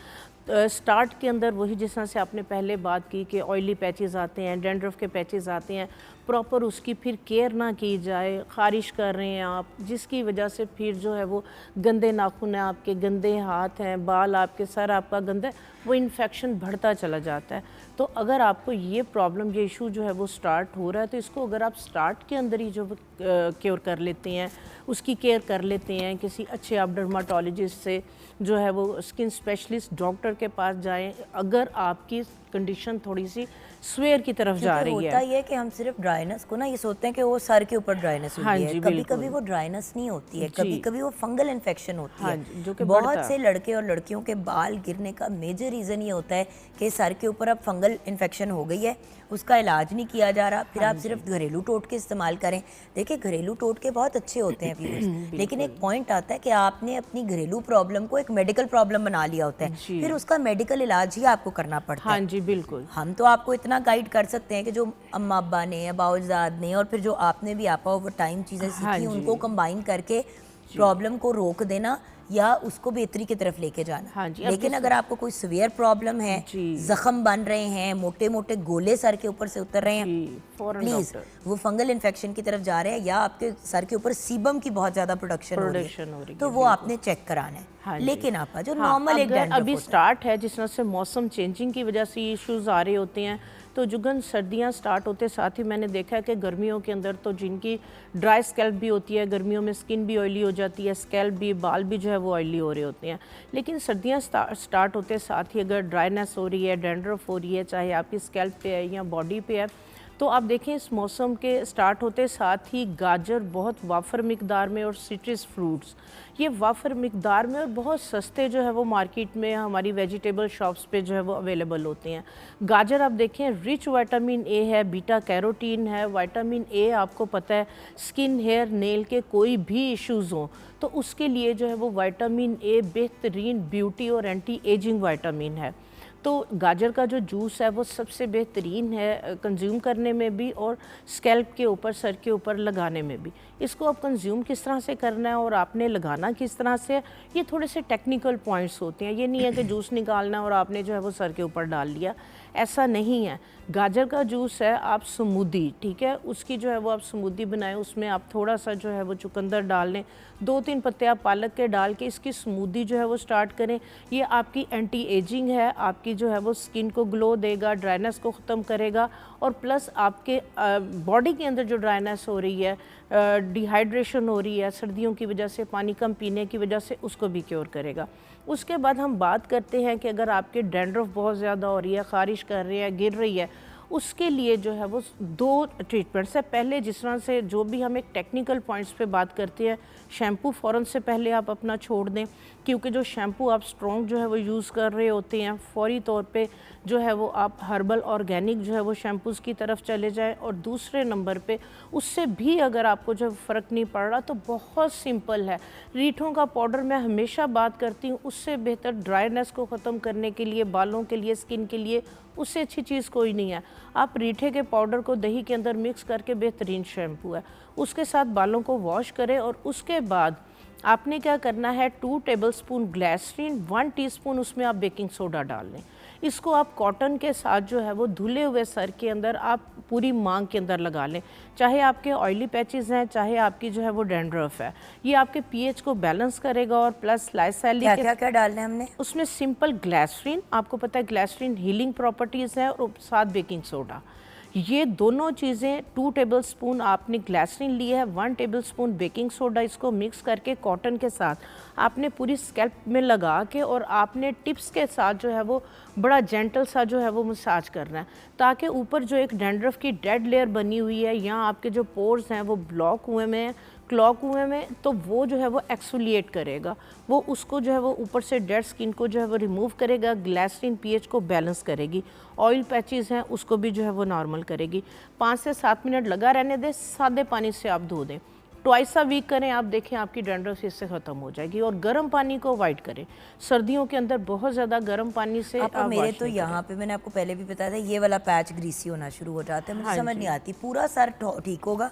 स्टार्ट के अंदर वही जिस तरह से आपने पहले बात की कि ऑयली पैचेस आते हैं, डैंड्रफ के पैचेस आते हैं, प्रॉपर उसकी फिर केयर ना की जाए, ख़ारिश कर रहे हैं आप, जिसकी वजह से फिर जो है वो गंदे नाखून हैं आपके, गंदे हाथ हैं, बाल आपके, सर आपका गंदा है, वो इन्फेक्शन बढ़ता चला जाता है। तो अगर आपको ये प्रॉब्लम, ये इशू जो है वो स्टार्ट हो रहा है, तो इसको अगर आप स्टार्ट के अंदर ही जो क्योर कर लेते हैं, उसकी केयर कर लेते हैं, किसी अच्छे आप डर्माटोलॉजिस्ट से जो है वो स्किन स्पेशलिस्ट डॉक्टर के पास जाएं, अगर आपकी कंडीशन थोड़ी सी स्वेयर की तरफ जा रही है। होता ये है कि हम सिर्फ ड्राइनेस को ना ये सोचते हैं कि वो सर के ऊपर ड्राइनेस होती है, कभी कभी वो ड्राइनेस नहीं होती है, कभी कभी वो फंगल इन्फेक्शन होती है, जो कि बहुत से लड़के और लड़कियों के बाल गिरने का मेजर रीज़न ये होता है कि सर के ऊपर अब फंगल इन्फेक्शन हो गई है, उसका इलाज नहीं किया जा रहा, फिर आप सिर्फ घरेलू टोटके इस्तेमाल करें। देखिए घरेलू टोटके बहुत अच्छे होते हैं व्यूअर्स, लेकिन एक पॉइंट आता है कि आपने अपनी घरेलू प्रॉब्लम को एक मेडिकल प्रॉब्लम बना लिया होता है, फिर उसका मेडिकल इलाज ही आपको करना पड़ता है। हाँ जी बिल्कुल। हम तो आपको इतना गाइड कर सकते हैं कि जो अम्मा अब्बा ने, बाउजाद ने, और फिर जो आपने भी आपा ओवर टाइम चीज़ें सीखी उनको कंबाइन करके प्रॉब्लम को रोक देना या उसको बेहतरी की तरफ लेके जाना। हाँ जी, लेकिन अगर आपको कोई सीवियर प्रॉब्लम है, जख्म बन रहे हैं, मोटे मोटे गोले सर के ऊपर से उतर रहे हैं, प्लीज वो फंगल इन्फेक्शन की तरफ जा रहे हैं या आपके सर के ऊपर सीबम की बहुत ज्यादा प्रोडक्शन हो रही है, तो वो आपने चेक कराना है। हाँ लेकिन आप जो नॉर्मल एक डैंड्रफ अभी स्टार्ट है, जिस तरह से मौसम चेंजिंग की वजह से इश्यूज आ रहे होते हैं, तो जुगन सर्दियां स्टार्ट होते साथ ही मैंने देखा है कि गर्मियों के अंदर तो जिनकी ड्राई स्कैल्प भी होती है, गर्मियों में स्किन भी ऑयली हो जाती है, स्कैल्प भी, बाल भी जो है वो ऑयली हो रहे होते हैं। लेकिन सर्दियां स्टार्ट होते साथ ही अगर ड्राइनेस हो रही है, डैंड्रफ हो रही है, चाहे आपकी स्कैल्प पे है या बॉडी पे है, तो आप देखें इस मौसम के स्टार्ट होते साथ ही गाजर बहुत वाफर मिकदार में और सिट्रस फ्रूट्स ये वाफर मिकदार में और बहुत सस्ते जो है वो मार्केट में हमारी वेजिटेबल शॉप्स पे जो है वो अवेलेबल होते हैं। गाजर आप देखें रिच विटामिन ए है, बीटा कैरोटीन है। विटामिन ए आपको पता है स्किन, हेयर, नेल के कोई भी इश्यूज़ हों तो उसके लिए जो है वो विटामिन ए बेहतरीन ब्यूटी और एंटी एजिंग विटामिन है। तो गाजर का जो जूस है वो सबसे बेहतरीन है कंज्यूम करने में भी और स्कैल्प के ऊपर, सर के ऊपर लगाने में भी। इसको आप कंज्यूम किस तरह से करना है और आपने लगाना किस तरह से, ये थोड़े से टेक्निकल पॉइंट्स होते हैं। ये नहीं है कि जूस निकालना है और आपने जो है वो सर के ऊपर डाल लिया, ऐसा नहीं है। गाजर का जूस है आप स्मूदी, ठीक है, उसकी जो है वो आप स्मूदी बनाएं, उसमें आप थोड़ा सा जो है वो चुकंदर डाल लें, 2-3 पत्ते आप पालक के डाल के इसकी स्मूदी जो है वो स्टार्ट करें। ये आपकी एंटी एजिंग है, आपकी जो है वो स्किन को ग्लो देगा, ड्राइनेस को ख़त्म करेगा और प्लस आपके बॉडी के अंदर जो ड्राइनेस हो रही है, डिहाइड्रेशन हो रही है सर्दियों की वजह से, पानी कम पीने की वजह से, उसको भी क्योर करेगा। उसके बाद हम बात करते हैं कि अगर आपके डैंड्रफ बहुत ज़्यादा हो रही है, ख़ारिश कर रही है, गिर रही है, उसके लिए जो है वो 2 ट्रीटमेंट्स है। पहले जिस तरह से जो भी हम एक टेक्निकल पॉइंट्स पे बात करते हैं, शैम्पू फ़ौरन से पहले आप अपना छोड़ दें, क्योंकि जो शैम्पू आप स्ट्रॉन्ग जो है वो यूज़ कर रहे होते हैं, फौरी तौर पे जो है वो आप हर्बल ऑर्गेनिक जो है वो शैम्पूज़ की तरफ चले जाएं। और दूसरे नंबर पे उससे भी अगर आपको जो फ़र्क नहीं पड़ रहा तो बहुत सिंपल है, रीठों का पाउडर मैं हमेशा बात करती हूँ, उससे बेहतर ड्राइनेस को ख़त्म करने के लिए, बालों के लिए, स्किन के लिए उससे अच्छी चीज़ कोई नहीं है। आप रीठे के पाउडर को दही के अंदर मिक्स करके बेहतरीन शैम्पू है, उसके साथ बालों को वॉश करें और उसके बाद आपने क्या करना है, 2 टेबलस्पून ग्लिसरीन, 1 टीस्पून उसमें आप बेकिंग सोडा डाल लें। इसको आप कॉटन के साथ जो है वो धुले हुए सर के अंदर आप पूरी मांग के अंदर लगा लें, चाहे आपके ऑयली पैचेस हैं, चाहे आपकी जो है वो डैंड्रफ है। ये आपके पीएच को बैलेंस करेगा और प्लस लाइसैलिक क्या डालना है हमने उसमें, सिंपल ग्लिसरीन, आपको पता है ग्लिसरीन हीलिंग प्रॉपर्टीज़ है, और साथ बेकिंग सोडा। ये दोनों चीज़ें 2 टेबलस्पून आपने ग्लिसरीन ली है, 1 टेबलस्पून बेकिंग सोडा, इसको मिक्स करके कॉटन के साथ आपने पूरी स्कैल्प में लगा के और आपने टिप्स के साथ जो है वो बड़ा जेंटल सा जो है वो मसाज करना है, ताकि ऊपर जो एक डैंड्रफ की डेड लेयर बनी हुई है, यहाँ आपके जो पोर्स हैं वो ब्लॉक हुए में, क्लॉक हुए में, तो वो जो है वो एक्सफोलिएट करेगा, वो उसको जो है वो ऊपर से डेड स्किन को जो है वो रिमूव करेगा। ग्लिसरीन पीएच को बैलेंस करेगी, ऑयल पैचेस हैं उसको भी जो है वो नॉर्मल करेगी। 5 से 7 मिनट लगा रहने दें, सादे पानी से आप धो दें। ट्वाइस अ वीक करें, आप देखें आपकी डैंड्रफ इससे ख़त्म हो जाएगी। और गर्म पानी को अवॉइड करें, सर्दियों के अंदर बहुत ज़्यादा गर्म पानी से आप मेरे तो यहाँ पे मैंने आपको पहले भी बताया था, ये वाला पैच ग्रीसी होना शुरू हो जाता है, मुझे समझ नहीं आती। पूरा सर ठीक होगा,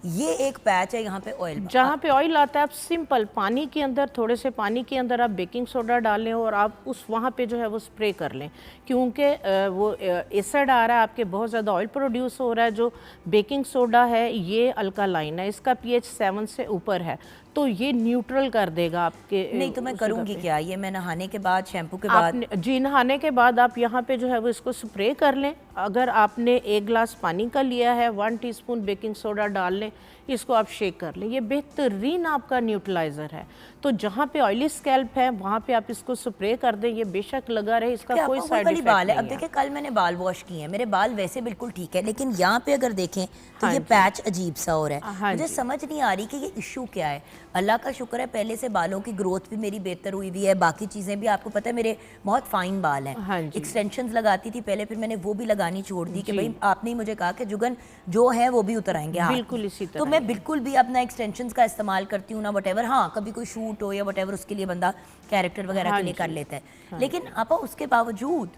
ये एक पैच है यहाँ पे ऑयल, जहाँ पे ऑयल आता है, आप सिंपल पानी के अंदर, थोड़े से पानी के अंदर आप बेकिंग सोडा डाल लें और आप उस वहाँ पे जो है वो स्प्रे कर लें, क्योंकि वो एसिड आ रहा है आपके, बहुत ज़्यादा ऑयल प्रोड्यूस हो रहा है। जो बेकिंग सोडा है ये अल्कालाइन है, इसका pH 7 से ऊपर है, तो ये न्यूट्रल कर देगा आपके। नहीं तो मैं करूँगी क्या, ये मैं नहाने के बाद, शैम्पू के बाद? जी, नहाने के बाद आप यहाँ पे जो है वो इसको स्प्रे कर लें। अगर आपने 1 गिलास पानी का लिया है, 1 टीस्पून बेकिंग सोडा डाल लें, इसको आप शेक कर लें, ये बेहतरीन आपका न्यूट्रलाइज़र है। तो जहाँ पे ऑयली स्कैल्प है वहाँ पे आप इसको स्प्रे कर दें, ये बेशक लगा रहे, इसका कोई साइड इफेक्ट बाल है। नहीं अब देखिए, कल मैंने बाल वॉश किए हैं, मेरे बाल वैसे बिल्कुल ठीक है, लेकिन यहाँ पे अगर देखें तो ये पैच अजीब सा हो रहा है। मुझे समझ नहीं आ रही कि ये इशू क्या है। अल्लाह का शुक्र है, पहले से बालों की ग्रोथ भी मेरी बेहतर हुई हुई है, बाकी चीज़ें भी, आपको पता है मेरे बहुत फाइन बाल हैं। एक्सटेंशंस लगाती थी पहले, फिर मैंने वो भी लगानी छोड़ दी कि भाई आपने ही मुझे कहा कि जुगन जो है वो भी उतर आएंगे। बिल्कुल इसी तरह। तो मैं बिल्कुल भी अपना एक्सटेंशंस का इस्तेमाल करती हूँ ना, वटेवर। हाँ, कभी कोई शूट हो या वटेवर, उसके लिए बंदा कैरेक्टर वगैरह के लिए कर लेता है, लेकिन आपा उसके बावजूद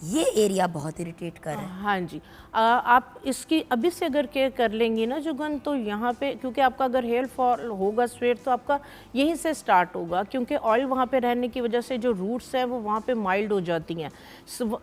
ये एरिया बहुत इरिटेट कर रहा है। हाँ जी, आप इसकी अभी से अगर केयर कर लेंगी ना जुगन, तो यहाँ पे, क्योंकि आपका अगर हेयर फॉल होगा स्ट्रेट, तो आपका यहीं से स्टार्ट होगा, क्योंकि ऑयल वहाँ पे रहने की वजह से जो रूट्स हैं वो वहाँ पे माइल्ड हो जाती हैं,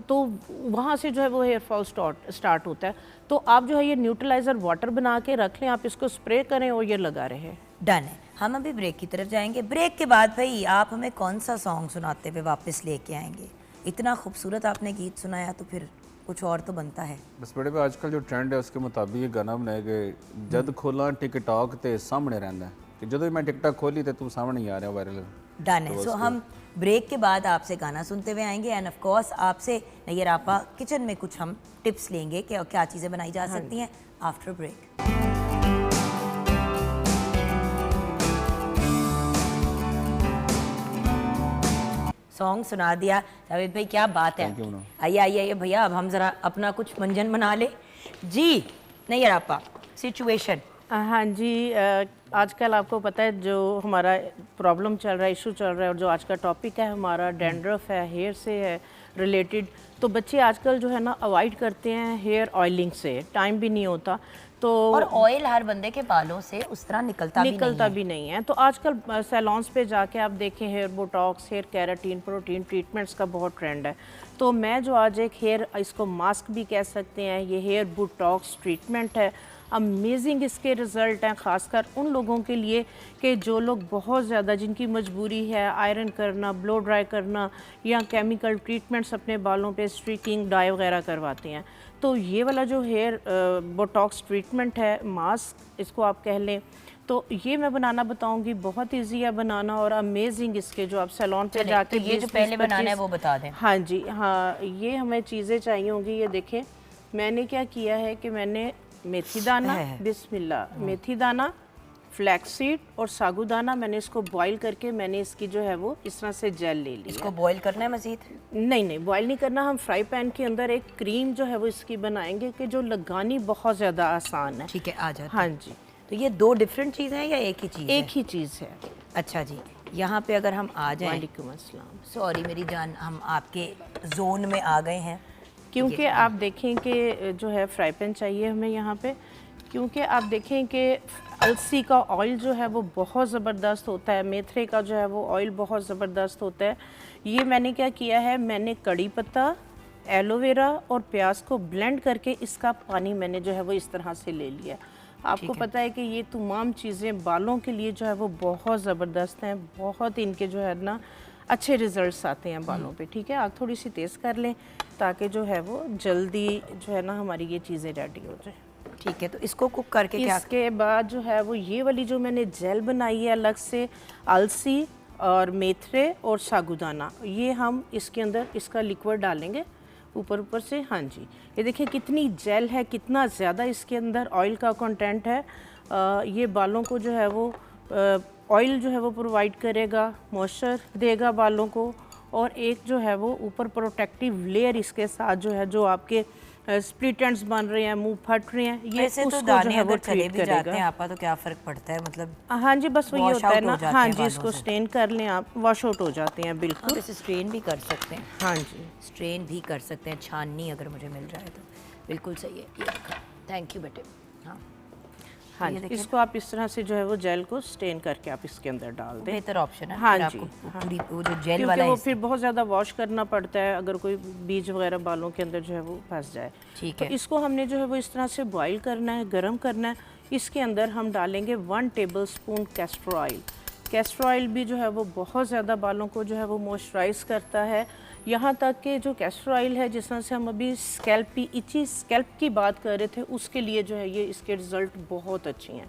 तो वहाँ से जो है वो हेयर फॉल स्टार्ट होता है। तो आप जो है ये न्यूट्रलाइज़र वाटर बना के रख लें, आप इसको स्प्रे करें और ये लगा रहे। डन है। हम अभी ब्रेक की तरफ जाएंगे। ब्रेक के बाद भाई आप हमें कौन सा सॉन्ग सुनाते हुए वापस लेके आएंगे? इतना खूबसूरत आपने गीत सुनाया तो फिर कुछ और तो बनता है। बस बड़े भाई, आजकल जो ट्रेंड है उसके मुताबिक ये गाना बनाया कि जद खोला टिकटॉक ते सामने रहना है, कि जब मैं टिकटॉक खोली तो तू सामने ही आ रहा वायरल। डन है। सो हम ब्रेक के बाद आपसे गाना सुनते हुए आएंगे, एंड ऑफ कोर्स आपसे नैयर आपा किचन में कुछ हम टिप्स लेंगे कि क्या चीज़ें बनाई जा सकती हैं आफ्टर ब्रेक। सॉन्ग सुना दिया जावेद भाई, क्या बात है। आइए आइए आइए भैया, अब हम ज़रा अपना कुछ मंजन बना ले जी। नहीं यार आपा सिचुएशन। हाँ जी, आजकल आपको पता है जो हमारा प्रॉब्लम चल रहा है, इशू चल रहा है, और जो आज का टॉपिक है हमारा डैंड्रफ है, हेयर से है रिलेटेड। तो बच्चे आजकल जो है ना अवॉइड करते हैं हेयर ऑयलिंग से, टाइम भी नहीं होता। तो और ऑयल हर बंदे के बालों से उस तरह निकलता भी नहीं है। तो आजकल सैलॉन्स पे जाके आप देखें hair Botox, hair keratin, protein treatments का बहुत ट्रेंड है। तो मैं जो आज एक हेयर, इसको मास्क भी कह सकते हैं, ये हेयर बोटॉक्स ट्रीटमेंट है। अमेजिंग इसके रिज़ल्ट हैं, ख़ासकर उन लोगों के लिए कि जो लोग बहुत ज़्यादा, जिनकी मजबूरी है आयरन करना, ब्लो ड्राई करना, या केमिकल ट्रीटमेंट्स अपने बालों पे स्ट्रीकिंग, डाई वगैरह करवाते हैं। तो ये वाला जो हेयर बोटॉक्स ट्रीटमेंट है, मास्क इसको आप कह लें, तो ये मैं बनाना बताऊंगी। बहुत इजी है बनाना और अमेजिंग इसके जो आप सैलून पे जाके तो ये जो पहले बनाना है वो बता दें। हाँ जी, हाँ, ये हमें चीज़ें चाहिए होंगी। ये देखें मैंने क्या किया है कि मैंने मेथी दाना, बिस्मिल्लाह, मेथी दाना, फ्लैक्स सीड और सागुदाना, मैंने इसको बॉईल करके मैंने इसकी जो है वो इस तरह से जेल ले ली। इसको बॉईल करना है मज़ीद? नहीं, बॉईल नहीं करना। हम फ्राई पैन के अंदर एक क्रीम जो है वो इसकी बनाएंगे कि जो लगानी बहुत ज़्यादा आसान है। ठीक है, आ जाए। हाँ जी। तो ये दो डिफरेंट चीज़ें हैं या एक ही चीज़? एक ही चीज़ है। अच्छा जी, यहाँ पे अगर हम आ जाएं। वालेकुम अस्सलाम। सॉरी मेरी जान, हम आपके जोन में आ गए हैं, क्योंकि आप देखें कि जो है फ्राई पैन चाहिए हमें यहाँ पे, क्योंकि आप देखें कि अलसी का ऑयल जो है वो बहुत ज़बरदस्त होता है, मेथरे का जो है वो ऑयल बहुत ज़बरदस्त होता है। ये मैंने क्या किया है, मैंने कड़ी पत्ता, एलोवेरा और प्याज को ब्लेंड करके इसका पानी मैंने जो है वो इस तरह से ले लिया। आपको पता है कि ये तमाम चीज़ें बालों के लिए जो है वो बहुत ज़बरदस्त हैं, बहुत इनके जो है ना अच्छे रिजल्ट्स आते हैं बालों पे। ठीक है, आप थोड़ी सी तेज़ कर लें ताकि जो है वो जल्दी जो है ना हमारी ये चीज़ें रेडी हो जाए। ठीक है, तो इसको कुक करके क्या? इसके बाद जो है वो ये वाली जो मैंने जेल बनाई है अलग से, अलसी और मेथरे और सागुदाना, ये हम इसके अंदर इसका लिक्विड डालेंगे ऊपर से। हाँ जी, ये देखिए कितनी जेल है, कितना ज़्यादा इसके अंदर ऑयल का कंटेंट है। ये बालों को जो है वो ऑयल जो है वो प्रोवाइड करेगा, मॉइस्चर देगा बालों को, और एक जो है वो ऊपर प्रोटेक्टिव लेयर इसके साथ जो है, जो आपके स्प्लिट एंड्स बन रहे हैं, मुंह फट रहे हैं, ये वैसे तो उसको जो दाने है वो अगर चले ट्रीट भी जाते हैं करेगा। आपा तो क्या फ़र्क पड़ता है, मतलब हाँ जी, बस वो ये wash होता है out ना, हो जाते हाँ हैं जी, बालों इसको से। स्टेन कर लें आप, वॉश आउट हो जाते हैं आप बिल्कुल। इसे स्ट्रेन भी कर सकते हैं, हाँ जी, स्ट्रेन भी कर सकते हैं, छाननी अगर मुझे मिल जाए तो बिल्कुल सही है। ये थैंक यू बेटे। हाँ हाँ ये जी, देखिए इसको आप इस तरह से जो है वो जेल को स्टेन करके आप इसके अंदर डाल दें। बेहतर ऑप्शन है। हाँ फिर जी, आपको हाँ। पूरी वो जो जेल क्योंकि वाला वो है फिर बहुत ज़्यादा वॉश करना पड़ता है अगर कोई बीज वगैरह बालों के अंदर जो है वो फंस जाए। ठीक तो है। इसको हमने जो है वो इस तरह से बॉईल करना है, गर्म करना है। इसके अंदर हम डालेंगे 1 tablespoon castor oil. Castor oil भी जो है वो बहुत ज़्यादा बालों को जो है वो मॉइस्चराइज़ करता है। यहाँ तक कि जो कैस्टर ऑयल है, जिस तरह से हम अभी स्कैल्प की इची स्कैल्प की बात कर रहे थे, उसके लिए जो है ये इसके रिज़ल्ट बहुत अच्छे हैं।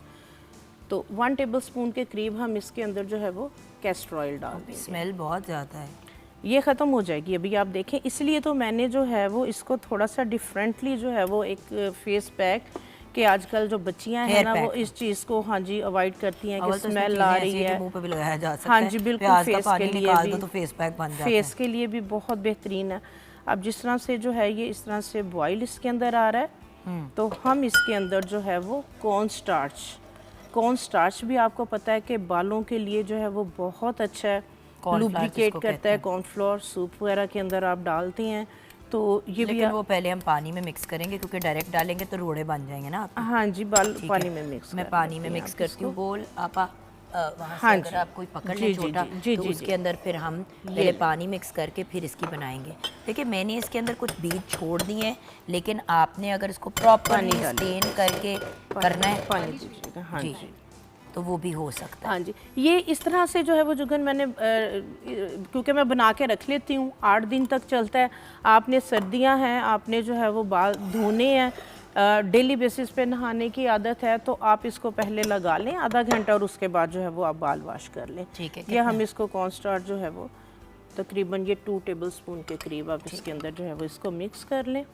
तो 1 टेबलस्पून के करीब हम इसके अंदर जो है वो कैस्टर ऑयल डाल देंगे। स्मेल बहुत ज़्यादा है। ये ख़त्म हो जाएगी अभी आप देखें, इसलिए तो मैंने जो है वो इसको थोड़ा सा डिफरेंटली जो है वो एक फेस पैक कि आजकल जो बच्चियां हैं Hair ना वो pack। इस चीज़ को हाँ जी अवॉइड करती हैं कि अव्वल तो इसमें स्मेल चीज़ें आ ऐसी रही हैं कि है। मुंह पे भी लगाया जा सकता हाँ है। जी बिल्कुल, प्याज का फेस पानी के लिए निकाल भी, दो तो फेस पैक बन जाता फेस है। के लिए भी बहुत बेहतरीन है। अब जिस तरह से जो है ये इस तरह से बॉयल इसके अंदर आ रहा है, तो हम इसके अंदर जो है वो कॉर्न स्टार्च भी आपको पता है कि बालों के लिए जो है वो बहुत अच्छा है, Corn flour लुब्रिकेट जिसको करता कहते है। हैं। कॉर्नफ्लोर सूप वगैरह के अंदर आप डालते हैं तो ये भी लेकिन वो पहले हम पानी में मिक्स करेंगे क्योंकि डायरेक्ट डालेंगे तो रोड़े बन जाएंगे ना आपके। हाँ जी, बाल ठीक पानी है। में मिक्स मैं कर पानी लेते में हैं मिक्स आप करती हूँ। इसको। बोल आपा वहाँ से हाँ अगर जी। आप कोई पकड़ जी, लें जी, छोटा जी, तो जी, उसके जी। अंदर फिर हम पहले पानी मिक्स करके फिर इसकी बनाएंगे। देखिए मैंने इसके अंदर कुछ बीज छोड़ दिए हैं, लेकिन आपने अगर इसको प्रॉपरली पानी डालिए। स्टेन करके करना है पानी दीजिएगा। हाँ जी, जी, तो वो भी हो सकता है। हाँ जी, ये इस तरह से जो है वो जुगन मैंने क्योंकि मैं बना के रख लेती हूँ, 8 दिन तक चलता है। आपने सर्दियाँ हैं, आपने जो है वो बाल धोने हैं, डेली बेसिस पे नहाने की आदत है, तो आप इसको पहले लगा लें आधा घंटा और उसके बाद जो है वो आप बाल वॉश कर लें। ठीक है, ये हम इसको कॉर्नस्टार्च जो है वो तकरीबन ये 2 टेबलस्पून के करीब आप इसके अंदर जो है वो इसको मिक्स कर लें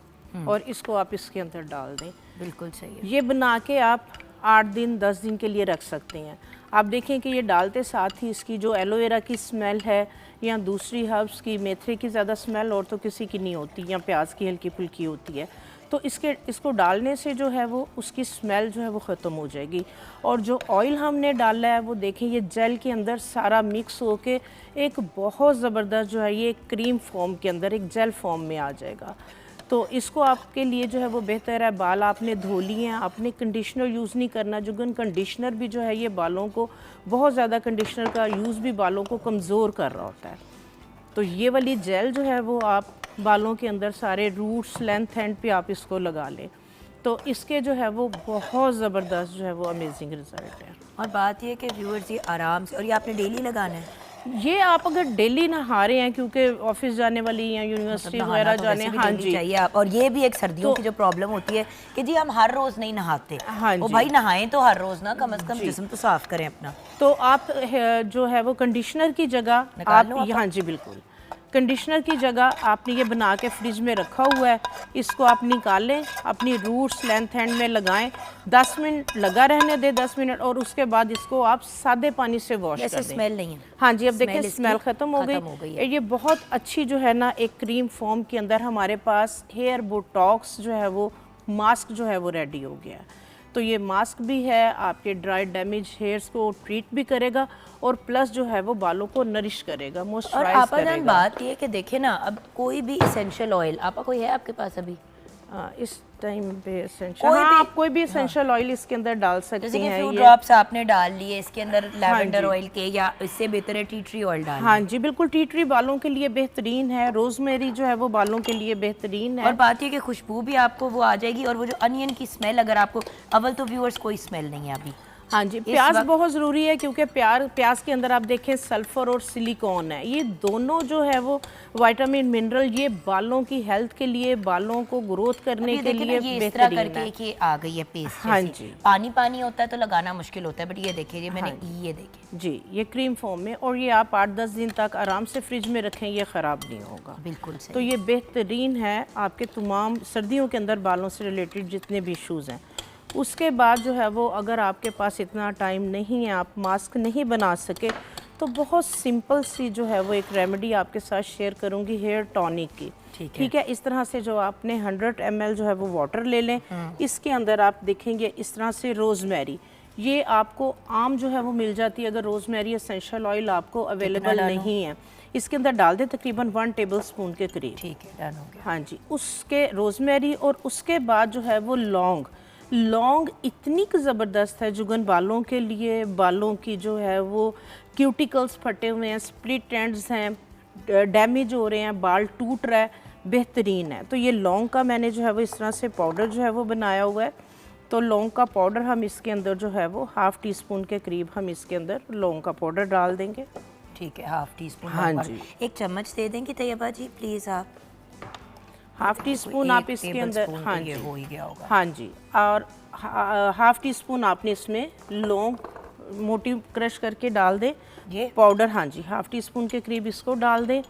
और इसको आप इसके अंदर डाल दें। बिल्कुल सही है। ये बना के आप 8 दिन 10 दिन के लिए रख सकते हैं। आप देखें कि ये डालते साथ ही इसकी जो एलोवेरा की स्मेल है या दूसरी हर्ब्स की, मेथी की ज़्यादा स्मेल और तो किसी की नहीं होती, या प्याज की हल्की फुल्की होती है, तो इसको डालने से जो है वो उसकी स्मेल जो है वो ख़त्म हो जाएगी। और जो ऑयल हमने डाला है वो देखें ये जेल के अंदर सारा मिक्स होके एक बहुत ज़बरदस्त जो है ये क्रीम फॉर्म के अंदर एक जेल फॉर्म में आ जाएगा। तो इसको आपके लिए जो है वो बेहतर है। बाल आपने धो लिए हैं, आपने कंडीशनर यूज़ नहीं करना। जुगन कंडीशनर भी जो है ये बालों को, बहुत ज़्यादा कंडीशनर का यूज़ भी बालों को कमज़ोर कर रहा होता है। तो ये वाली जेल जो है वो आप बालों के अंदर सारे रूट्स लेंथ एंड पे आप इसको लगा लें, तो इसके जो है वो बहुत ज़बरदस्त जो है वो अमेजिंग रिज़ल्ट है। और बात ये है कि व्यूअर्स ये आराम से, और ये आपने डेली लगाना है, ये आप अगर डेली नहा रहे हैं क्योंकि ऑफिस जाने वाली या यूनिवर्सिटी नहाना वगैरह तो जाने, वैसे भी हाँ daily जी, चाहिए आप। और ये भी एक सर्दियों की जो प्रॉब्लम होती है कि जी हम हर रोज नहीं नहाते। हाँ वो जी। भाई नहाएं तो हर रोज ना, कम से कम जिस्म तो साफ करें अपना। तो आप जो है वो कंडीशनर की जगह निकाल लो आप, आप। हाँ जी बिल्कुल, कंडीशनर की जगह आपने ये बना के फ्रिज में रखा हुआ है, इसको आप निकालें, अपनी रूट्स लेंथ एंड में लगाएं, 10 मिनट लगा रहने दें, 10 मिनट, और उसके बाद इसको आप सादे पानी से वॉश जैसे कर दें। स्मेल नहीं है। हाँ जी, अब स्मेल देखिए इसकी स्मेल ख़त्म हो खत्म हो गई है। ये बहुत अच्छी जो है ना एक क्रीम फॉर्म के अंदर हमारे पास हेयर बोटॉक्स जो है वो मास्क जो है वो रेडी हो गया है। तो ये मास्क भी है, आपके ड्राई डैमेज हेयर्स को ट्रीट भी करेगा और प्लस जो है वो बालों को नरिश करेगा, और मॉइस्चराइज आपा जान करेगा। बात ये है कि देखे ना, अब कोई भी इसेंशियल ऑयल आपका कोई है आपके पास अभी? इस टाइम पे एसेंशियल, कोई हाँ, भी- आप कोई भी एसेंशियल ऑयल इसके अंदर डाल सकते जैसे कि हैं। फ्यू ये ड्रॉप्स आपने डाल लिए, इसके अंदर लैवेंडर जी। ऑयल के, या इससे बेहतर है टी ट्री ऑयल डाल। हाँ जी बिल्कुल, टी ट्री बालों के लिए बेहतरीन है, रोजमेरी जो है वो बालों के लिए बेहतरीन है। और बात ये कि खुशबू भी आपको वो आ जाएगी, और वो जो अनियन की स्मेल, अगर आपको अव्वल तो व्यूअर्स कोई स्मेल नहीं है अभी। हाँ जी, इस प्याज वक्त- बहुत ज़रूरी है क्योंकि प्याज के अंदर आप देखें सल्फर और सिलिकॉन है, ये दोनों जो है वो विटामिन मिनरल, ये बालों की हेल्थ के लिए, बालों को ग्रोथ करने ये के देखिए ना, लिए ये इस तरह बेहतरीन करके है। एक ये आ गई है पेस्ट हाँ जैसी। जी। पानी पानी होता है तो लगाना मुश्किल होता है, बट ये देखिए, ये मैंने ये देखिए जी, ये क्रीम फॉर्म में, और ये आप 8-10 दिन तक आराम से फ्रिज में रखें, ये ख़राब नहीं होगा। बिल्कुल सही। तो ये बेहतरीन है आपके तमाम सर्दियों के अंदर बालों से रिलेटेड जितने भी इशूज़ हैं। उसके बाद जो है वो, अगर आपके पास इतना टाइम नहीं है, आप मास्क नहीं बना सके, तो बहुत सिंपल सी जो है वो एक रेमेडी आपके साथ शेयर करूंगी हेयर टॉनिक की। ठीक है। इस तरह से जो आपने 100 ml जो है वो वाटर ले लें। इसके अंदर आप देखेंगे इस तरह से रोज़मेरी, ये आपको आम जो है वो मिल जाती है, अगर रोज़मेरी एसेंशियल ऑयल आपको अवेलेबल नहीं है, इसके अंदर डाल दें तकरीबन 1 टेबलस्पून के करीब। ठीक है, डन हो गया। हाँ जी, उसके रोज़मेरी और उसके बाद जो है वो लौंग इतनी ज़बरदस्त है जुगन बालों के लिए, बालों की जो है वो क्यूटिकल्स फटे हुए हैं, स्प्लिट एंड्स हैं, डैमेज हो रहे हैं, बाल टूट रहा है, बेहतरीन है। तो ये लौंग का मैंने जो है वो इस तरह से पाउडर जो है वो बनाया हुआ है। तो लौंग का पाउडर हम इसके अंदर जो है वो 1/2 टीस्पून के करीब हम इसके अंदर लौंग का पाउडर डाल देंगे। ठीक है, 1/2 टीस्पून। हाँ जी। 1 चम्मच दे देंगे तैयबा जी प्लीज़ आप। 1/2 टीस्पून एक आप इसके अंदर, टेबलस्पून हाँ तो ये जी, हो ही गया होगा। हाँ जी। और 1/2 टीस्पून आपने इसमें लौंग मोटी क्रश करके डाल दें, ये पाउडर। हाँ जी, 1/2 टीस्पून के करीब इसको डाल दें,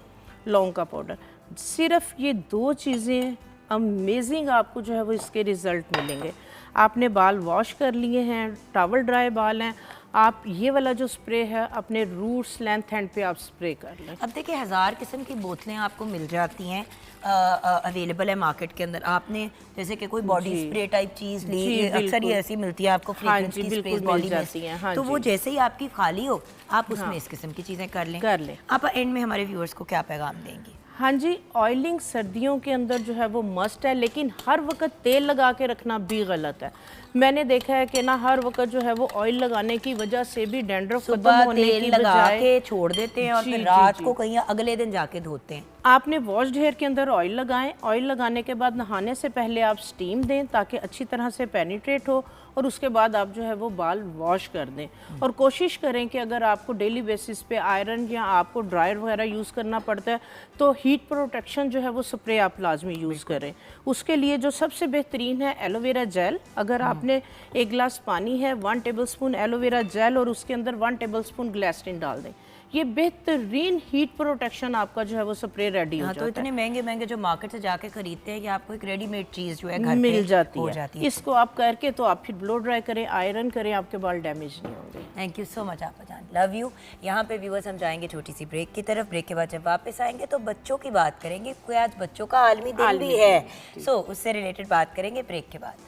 लौंग का पाउडर। सिर्फ ये 2 चीज़ें अमेजिंग आपको जो है वो इसके रिज़ल्ट मिलेंगे। आपने बाल वॉश कर लिए हैं, टॉवल ड्राई बाल हैं, आप ये वाला जो स्प्रे है अपने रूट्स लेंथ एंड पे आप स्प्रे कर लें। अब देखिए 1000 किस्म की बोतलें आपको मिल जाती हैं, अवेलेबल है मार्केट के अंदर। आपने जैसे कि कोई बॉडी स्प्रे टाइप चीज़ ली, जी, अक्सर ये बिल्कुल। ऐसी मिलती है आपको, हाँ फ्रेग्रेंस जी, की बिल्कुल स्प्रेस मिल बॉडी जाती हैं, हाँ में, तो वो जी। जैसे ही आपकी खाली हो आप उसमें इस किस्म की चीज़ें कर लें। कर लें। आप एंड में हमारे व्यूअर्स को क्या पैगाम देंगी? हाँ जी, ऑयलिंग सर्दियों के अंदर जो है वो मस्ट है, लेकिन हर वक्त तेल लगा के रखना भी गलत है। मैंने देखा है कि ना हर वक्त जो है वो ऑयल लगाने की वजह से भी डैंड्रफ खत्म सुबह होने तेल की लगा बजाय के छोड़ देते हैं और जी, फिर जी, रात जी। को कहीं अगले दिन जाके धोते हैं। आपने वॉश्ड हेयर के अंदर ऑयल लगाएं। ऑयल लगाने के बाद नहाने से पहले आप स्टीम दें ताकि अच्छी तरह से पेनिट्रेट हो, और उसके बाद आप जो है वो बाल वॉश कर दें। और कोशिश करें कि अगर आपको डेली बेसिस पे आयरन या आपको ड्रायर वगैरह यूज़ करना पड़ता है तो हीट प्रोटेक्शन जो है वो स्प्रे आप लाजमी यूज़ करें। उसके लिए जो सबसे बेहतरीन है एलोवेरा जेल। अगर आपने 1 गिलास पानी है, 1 टेबलस्पून एलोवेरा जेल और उसके अंदर 1 टेबलस्पून ग्लिसरीन डाल दें। ये बेहतरीन हीट प्रोटेक्शन आपका जो है वो स्प्रे रेडी हो हाँ, जाता तो है। इतने महंगे महंगे जो मार्केट से जाके खरीदते हैं कि आपको एक रेडीमेड चीज़ जो है घर मिल पे जाती हो है। जाती है। इसको आप करके तो आप फिर ब्लो ड्राई करें, आयरन करें, आपके बाल डैमेज नहीं होंगे। थैंक यू सो मच आपा जान, लव यू। यहाँ पे व्यूअर्स हम जाएंगे छोटी सी ब्रेक की तरफ। ब्रेक के बाद जब वापस आएंगे तो बच्चों की बात करेंगे, कोई आज बच्चों का आलमी दिन भी है, सो उससे रिलेटेड बात करेंगे ब्रेक के बाद।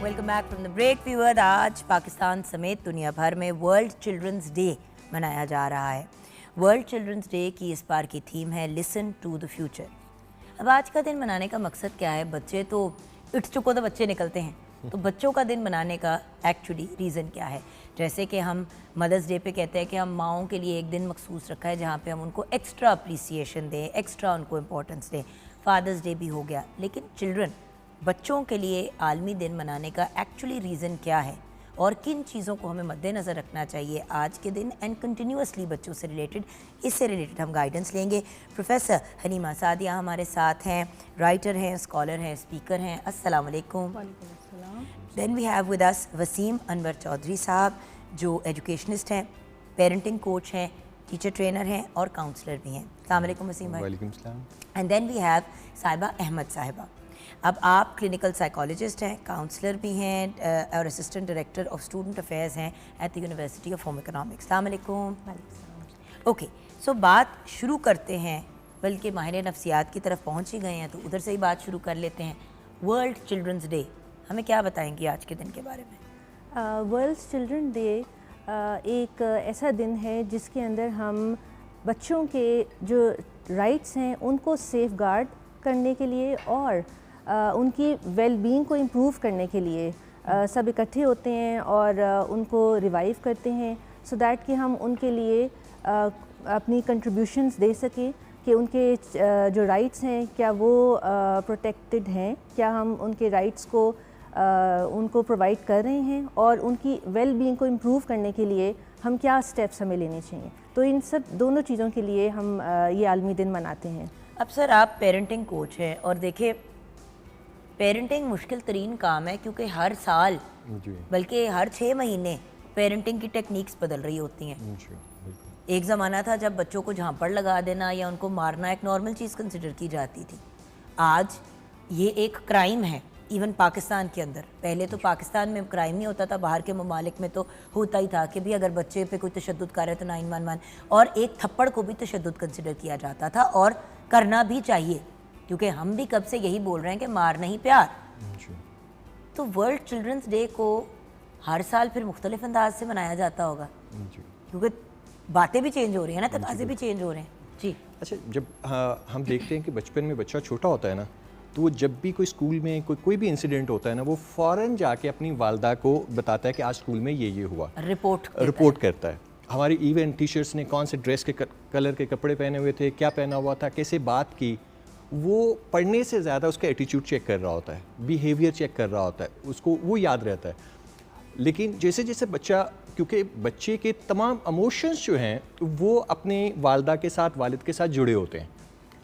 Welcome back from the break viewer. आज पाकिस्तान समेत दुनिया भर में वर्ल्ड चिल्ड्रंस डे मनाया जा रहा है। वर्ल्ड चिल्ड्रंस डे की इस बार की थीम है लिसन टू द फ्यूचर। अब आज का दिन मनाने का मकसद क्या है? बच्चे तो इट चुको तो बच्चे निकलते हैं, तो बच्चों का दिन मनाने का एक्चुअली रीज़न क्या है? जैसे कि हम मदर्स डे पे कहते हैं कि हम माओं के लिए एक दिन मखसूस रखा है जहाँ पे हम उनको एक्स्ट्रा अप्रिसिएशन दें, एक्स्ट्रा उनको इम्पोर्टेंस दें। फादर्स डे भी हो गया, लेकिन चिल्ड्रन बच्चों के लिए आलमी दिन मनाने का एक्चुअली रीज़न क्या है और किन चीज़ों को हमें मद्देनज़र रखना चाहिए आज के दिन एंड कंटिन्यूसली बच्चों से रिलेटेड, इससे रिलेटेड हम गाइडेंस लेंगे। प्रोफेसर हनीमा सादिया हमारे साथ हैं, राइटर हैं, स्कॉलर हैं, स्पीकर हैं। अस्सलाम वालेकुम। Then we have with us Waseem Anwar Chaudhry sahab, जो एजुकेशनिस्ट हैं, पेरेंटिंग कोच हैं, टीचर ट्रेनर हैं और काउंसलर भी हैं। अस्सलाम वालेकुम वसीम भाई। वालेकुम सलाम। एंड देन वी हैव साहिबा अहमद साहिबा। अब आप क्लिनिकल साइकोलॉजिस्ट हैं, काउंसलर भी हैं और assistant director of student affairs हैं at the university of home economics. अस्सलाम वालेकुम। ओके, सो बात शुरू करते हैं, बल्कि माहिर नफ्सियात की तरफ पहुंच ही गए हैं तो उधर से ही बात शुरू कर लेते हैं। वर्ल्ड चिल्ड्रंस डे, हमें क्या बताएंगी आज के दिन के बारे में? वर्ल्ड चिल्ड्रन डे एक ऐसा दिन है जिसके अंदर हम बच्चों के जो राइट्स हैं उनको सेफ गार्ड करने के लिए और उनकी वेलबींग को इम्प्रूव करने के लिए सब इकट्ठे होते हैं और उनको रिवाइव करते हैं, सो दैट कि हम उनके लिए अपनी कंट्रीब्यूशंस दे सकें कि उनके जो राइट्स हैं क्या वो प्रोटेक्टेड हैं, क्या हम उनके राइट्स को उनको प्रोवाइड कर रहे हैं और उनकी वेलबींग को इम्प्रूव करने के लिए हम क्या स्टेप्स हमें लेने चाहिए। तो इन सब दोनों चीज़ों के लिए हम ये आलमी दिन मनाते हैं। अब सर आप पेरेंटिंग कोच हैं और देखिए पेरेंटिंग मुश्किल तरीन काम है क्योंकि हर साल बल्कि हर 6 महीने पेरेंटिंग की टेक्निक्स बदल रही होती हैं। एक ज़माना था जब बच्चों को झांपड़ लगा देना या उनको मारना एक नॉर्मल चीज़ कंसिडर की जाती थी। आज ये एक क्राइम है, इवन पाकिस्तान के अंदर, पहले तो पाकिस्तान में क्राइम नहीं होता था, बाहर के ममालिक में तो होता ही था कि भी अगर बच्चे पे कोई तशद्दुद कर रहे तो 911, और एक थप्पड़ को भी तशद्दुद कंसिडर किया जाता था, और करना भी चाहिए, क्योंकि हम भी कब से यही बोल रहे हैं कि मार नहीं प्यार। तो वर्ल्ड चिल्ड्रंस डे को हर साल फिर मुख्तलिफ अंदाज से मनाया जाता होगा, क्योंकि बातें भी चेंज हो रही हैं ना, तकाज़े भी चेंज हो रहे हैं जी। अच्छा, जब हम देखते हैं कि बचपन में बच्चा छोटा होता है ना, तो वो जब भी कोई स्कूल में कोई भी इंसिडेंट होता है ना, वो फ़ौरन जाके अपनी वालदा को बताता है कि आज स्कूल में ये हुआ, रिपोर्ट करता है। हमारी इवन टीचर्स ने कौन से ड्रेस के कलर के कपड़े पहने हुए थे, क्या पहना हुआ था, कैसे बात की, वो पढ़ने से ज़्यादा उसका एटीट्यूड चेक कर रहा होता है, बिहेवियर चेक कर रहा होता है, उसको वो याद रहता है। लेकिन जैसे जैसे बच्चा, क्योंकि बच्चे के तमाम इमोशंस जो हैं वो अपने वालदा के साथ, वालिद के साथ जुड़े होते हैं,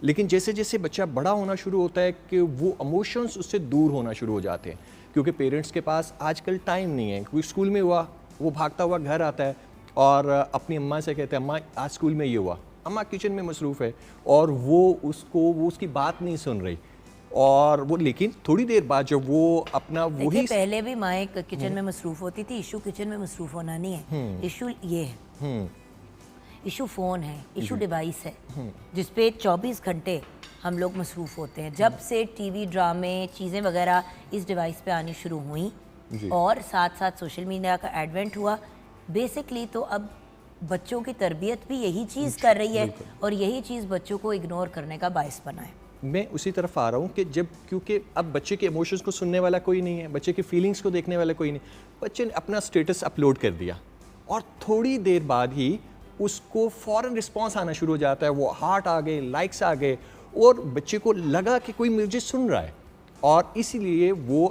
लेकिन जैसे जैसे बच्चा बड़ा होना शुरू होता है कि वो इमोशंस उससे दूर होना शुरू हो जाते हैं, क्योंकि पेरेंट्स के पास आजकल टाइम नहीं है। कोई स्कूल में हुआ, वो भागता हुआ घर आता है और अपनी अम्मा से कहते हैं, अम्मा आज स्कूल में ये हुआ, अम्मा किचन में मसरूफ़ है, और वो उसकी बात नहीं सुन रही, और वो लेकिन थोड़ी देर बाद जब वो अपना वही, पहले भी माएँ किचन में मसरूफ़ होती थी, इशू किचन में मसरूफ़ होना नहीं है, इशू ये है, इशू फ़ोन है, इशू डिवाइस है, जिसपे 24 घंटे हम लोग मसरूफ़ होते हैं। जब से टीवी, ड्रामे, चीज़ें वगैरह इस डिवाइस पे आनी शुरू हुई और साथ साथ सोशल मीडिया का एडवेंट हुआ, बेसिकली तो अब बच्चों की तरबियत भी यही चीज़ कर रही है, और यही चीज़ बच्चों को इग्नोर करने का बायस बना है। मैं उसी तरफ आ रहा हूँ कि जब, क्योंकि अब बच्चे के इमोशंस को सुनने वाला कोई नहीं है, बच्चे की फीलिंग्स को देखने वाला कोई नहीं, बच्चे ने अपना स्टेटस अपलोड कर दिया और थोड़ी देर बाद ही उसको फ़ौरन रिस्पांस आना शुरू हो जाता है, वो हार्ट आ गए, लाइक्स आ गए, और बच्चे को लगा कि कोई मुझे सुन रहा है, और इसीलिए वो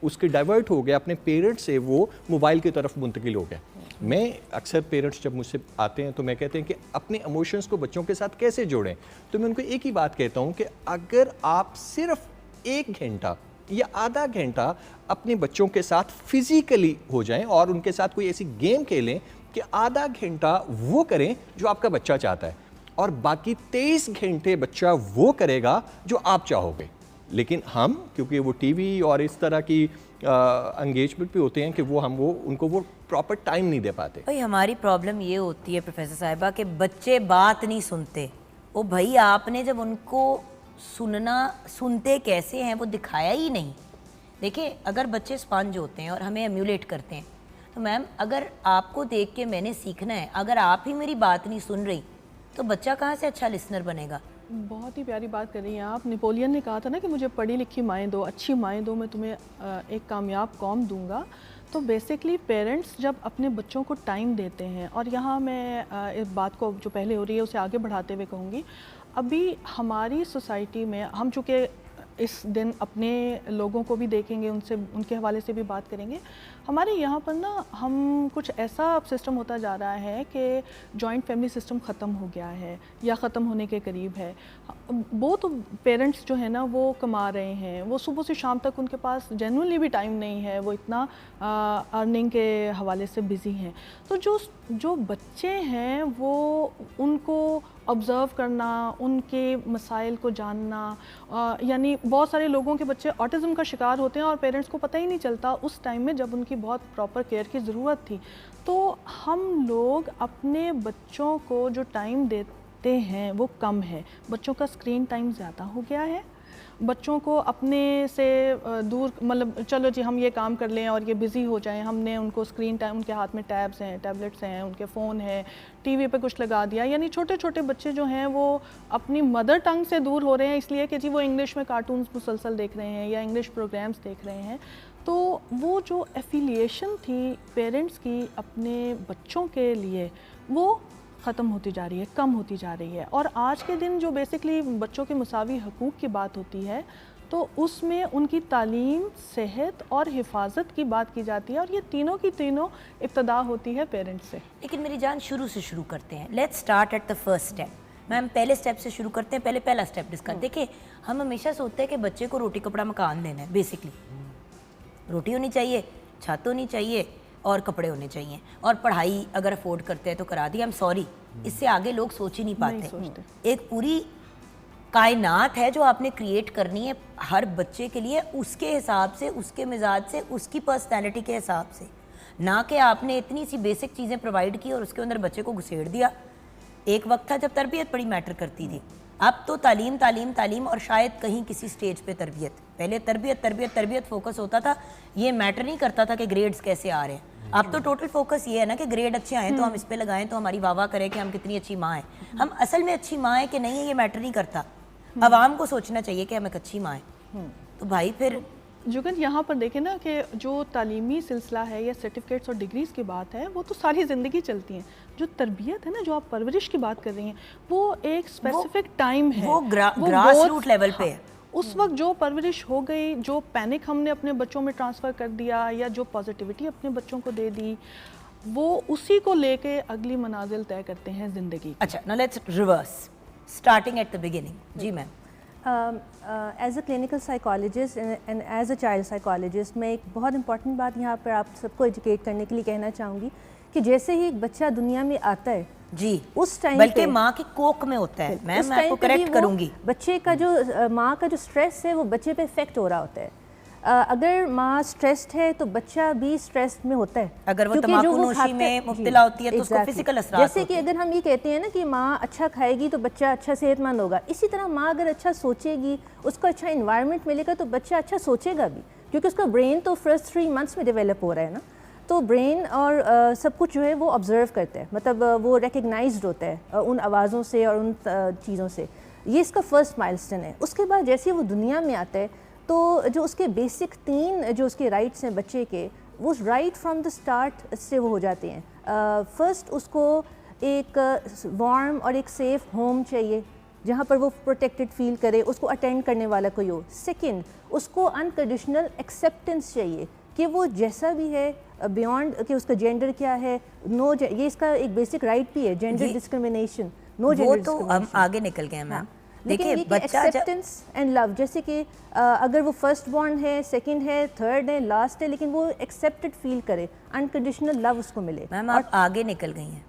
उसके डाइवर्ट हो गया, अपने पेरेंट्स से वो मोबाइल की तरफ मुंतकिल हो गया। मैं अक्सर पेरेंट्स जब मुझसे आते हैं तो मैं कहते हैं कि अपने इमोशंस को बच्चों के साथ कैसे जोड़ें, तो मैं उनको एक ही बात कहता हूँ कि अगर आप सिर्फ 1 घंटा या आधा घंटा अपने बच्चों के साथ फिज़िकली हो जाएं और उनके साथ कोई ऐसी गेम खेलें कि आधा घंटा वो करें जो आपका बच्चा चाहता है, और बाकी 23 घंटे बच्चा वो करेगा जो आप चाहोगे। लेकिन हम, क्योंकि वो टीवी और इस तरह की एंगेजमेंट पे होते हैं कि उनको वो प्रॉपर टाइम नहीं दे पाते। भाई हमारी प्रॉब्लम ये होती है प्रोफेसर साहिबा कि बच्चे बात नहीं सुनते। ओ भाई, आपने जब उनको सुनते कैसे हैं वो दिखाया ही नहीं। देखिए, अगर बच्चे स्पंज होते हैं और हमें एम्यूलेट करते हैं, तो मैम अगर आपको देख के मैंने सीखना है, अगर आप ही मेरी बात नहीं सुन रही तो बच्चा कहाँ से अच्छा लिसनर बनेगा। बहुत ही प्यारी बात कर रही हैं आप। नेपोलियन ने कहा था ना कि मुझे पढ़ी लिखी माएँ दो, अच्छी माएँ दो, मैं तुम्हें एक कामयाब कौम दूंगा। तो बेसिकली पेरेंट्स जब अपने बच्चों को टाइम देते हैं, और यहाँ मैं इस बात को जो पहले हो रही है उसे आगे बढ़ाते हुए कहूँगी, अभी हमारी सोसाइटी में हम चूँकि इस दिन अपने लोगों को भी देखेंगे, उनके हवाले से भी बात करेंगे। हमारे यहाँ पर ना हम कुछ ऐसा सिस्टम होता जा रहा है कि जॉइंट फैमिली सिस्टम ख़त्म हो गया है या ख़त्म होने के करीब है। बहुत पेरेंट्स जो है ना वो कमा रहे हैं, वो सुबह से शाम तक उनके पास जेन्युइनली भी टाइम नहीं है, वो इतना अर्निंग के हवाले से बिज़ी हैं। तो जो बच्चे हैं वो उनको ऑब्ज़र्व करना, उनके मसाइल को जानना, यानी बहुत सारे लोगों के बच्चे ऑटिज़म का शिकार होते हैं और पेरेंट्स को पता ही नहीं चलता उस टाइम में जब उनकी बहुत प्रॉपर केयर की ज़रूरत थी। तो हम लोग अपने बच्चों को जो टाइम देते हैं वो कम है, बच्चों का स्क्रीन टाइम ज़्यादा हो गया है। बच्चों को अपने से दूर, मतलब चलो जी हम ये काम कर लें और ये बिज़ी हो जाएं, हमने उनको स्क्रीन टाइम, उनके हाथ में टैब्स हैं, टैबलेट्स हैं, उनके फ़ोन है, टीवी पे कुछ लगा दिया। यानी छोटे छोटे बच्चे जो हैं वो अपनी मदर टंग से दूर हो रहे हैं, इसलिए कि जी वो इंग्लिश में कार्टून्स मुसलसल देख रहे हैं या इंग्लिश प्रोग्राम्स देख रहे हैं। तो वो जो एफिलिएशन थी पेरेंट्स की अपने बच्चों के लिए, वो ख़त्म होती जा रही है, कम होती जा रही है। और आज के दिन जो बेसिकली बच्चों के मुसावी हकूक़ की बात होती है, तो उसमें उनकी तालीम, सेहत और हिफाजत की बात की जाती है, और ये तीनों की तीनों इब्तदा होती है पेरेंट्स से। लेकिन मेरी जान, शुरू से शुरू करते हैं। Let's start at the first step. Ma'am पहले स्टेप से शुरू करते हैं। पहला स्टेप डिस्कस। देखिए, हम हमेशा सोचते हैं कि बच्चे को रोटी कपड़ा मकान देना है। बेसिकली रोटी होनी चाहिए, छत होनी चाहिए और कपड़े होने चाहिए, और पढ़ाई अगर अफोर्ड करते हैं तो करा दी। आई एम सॉरी, इससे आगे लोग सोच ही नहीं पाते। एक पूरी कायनात है जो आपने क्रिएट करनी है हर बच्चे के लिए, उसके हिसाब से, उसके मिजाज से, उसकी पर्सनैलिटी के हिसाब से, ना कि आपने इतनी सी बेसिक चीज़ें प्रोवाइड की और उसके अंदर बच्चे को घुसेड़ दिया। एक वक्त था जब तरबियत बड़ी मैटर करती थी, अब तो तालीम तालीम तालीम और शायद कहीं किसी स्टेज पे तरबियत। पहले तरबियत तरबियत तरबियत फोकस होता था, ये मैटर नहीं करता था कि ग्रेड्स कैसे आ रहे हैं। अब तो टोटल फोकस ये है ना कि ग्रेड अच्छे आए तो हम इस पे लगाएं तो हमारी वाह वाह करें कि हम कितनी अच्छी माँ हैं। हम असल में अच्छी माँ है कि नहीं है ये मैटर नहीं करता। आवाम को सोचना चाहिए कि हम एक अच्छी माँ हैं। तो भाई फिर जुगन यहाँ पर देखें ना कि जो तालीमी सिलसिला है या सर्टिफिकेट्स और डिग्रीज़ की बात है वो तो सारी ज़िंदगी चलती हैं। जो तरबियत है ना, जो आप परवरिश की बात कर रही हैं, वो एक स्पेसिफिक टाइम है, वो ग्रास रूट लेवल पे है। उस वक्त जो परवरिश हो गई, जो पैनिक हमने अपने बच्चों में ट्रांसफ़र कर दिया या जो पॉजिटिविटी अपने बच्चों को दे दी, वो उसी को लेके अगली मनाजिल तय करते हैं ज़िंदगी। अच्छा, now let's reverse, starting at the beginning. जी ma'am. As a clinical psychologist and as a child psychologist, मैं एक बहुत इंपॉर्टेंट बात यहाँ पर आप सबको एजुकेट करने के लिए कहना चाहूँगी कि जैसे ही एक बच्चा दुनिया में आता है जी, उस टाइम बल्कि माँ की कोख में होता है। मैं आपको करेक्ट करूँगी, बच्चे का जो माँ का जो स्ट्रेस है वो बच्चे पे इफेक्ट हो रहा होता है। अगर माँ स्ट्रेस्ड है तो बच्चा भी स्ट्रेस में होता है। अगर वो क्योंकि तंबाकू जो वो नोशी खाता में मुब्तला होती है तो उसको फिजिकल असरात जैसे कि अगर हम ये कहते हैं ना कि माँ अच्छा खाएगी तो बच्चा अच्छा सेहतमंद होगा, इसी तरह माँ अगर अच्छा सोचेगी, उसको अच्छा इन्वायरमेंट मिलेगा तो बच्चा अच्छा सोचेगा भी, क्योंकि उसका ब्रेन तो फर्स्ट 3 मंथ्स में डेवलप हो रहा है ना। तो ब्रेन और सब कुछ जो है वो ऑब्जर्व करता है, मतलब वो रिकग्नाइज्ड होता है उन आवाज़ों से और उन चीज़ों से। ये इसका फर्स्ट माइलस्टोन है। उसके बाद जैसे वो दुनिया में आता है तो जो उसके बेसिक 3 जो उसके राइट्स हैं बच्चे के, वो राइट फ्रॉम द स्टार्ट से वो हो जाते हैं। फर्स्ट उसको एक वार्म और एक सेफ़ होम चाहिए जहाँ पर वो प्रोटेक्टेड फील करे, उसको अटेंड करने वाला कोई हो। सेकंड, उसको अनकंडीशनल एक्सेप्टेंस चाहिए कि वो जैसा भी है, बियॉन्ड कि उसका जेंडर क्या है, नो, ये इसका एक बेसिक राइट भी है, gender discrimination, no gender discrimination. वो तो हम आगे निकल गए मैम। देखिए बच्चा एक्सेप्टेंस एंड लव, जैसे कि अगर वो फर्स्ट बॉर्न है, सेकंड है, थर्ड है, लास्ट है, लेकिन वो एक्सेप्टेड फील करे, अनकंडीशनल लव उसको मिले। मैम आप आगे निकल गई हैं,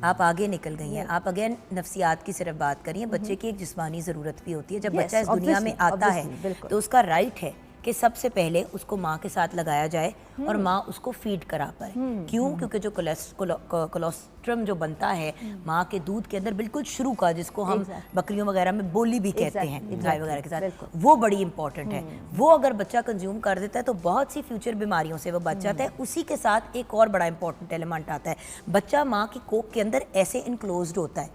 आप आगे निकल गई हैं। आप अगेन नफ्सियात की सिर्फ बात करिए। बच्चे की एक जिस्मानी ज़रूरत भी होती है। जब बच्चा इस दुनिया में आता है तो उसका राइट है कि सबसे पहले उसको माँ के साथ लगाया जाए और माँ उसको फीड करा पाए। क्यों? क्योंकि जो कोलेस्ट्रम जो बनता है माँ के दूध के अंदर बिल्कुल शुरू का, जिसको हम बकरियों वगैरह में बोली भी कहते हैं गाय वगैरह के साथ, वो बड़ी इंपॉर्टेंट है। वो अगर बच्चा कंज्यूम कर देता है तो बहुत सी फ्यूचर बीमारियों से वो बच जाता है। उसी के साथ एक और बड़ा इंपॉर्टेंट एलिमेंट आता है, बच्चा माँ की कोख के अंदर ऐसे इनक्लोज्ड होता है।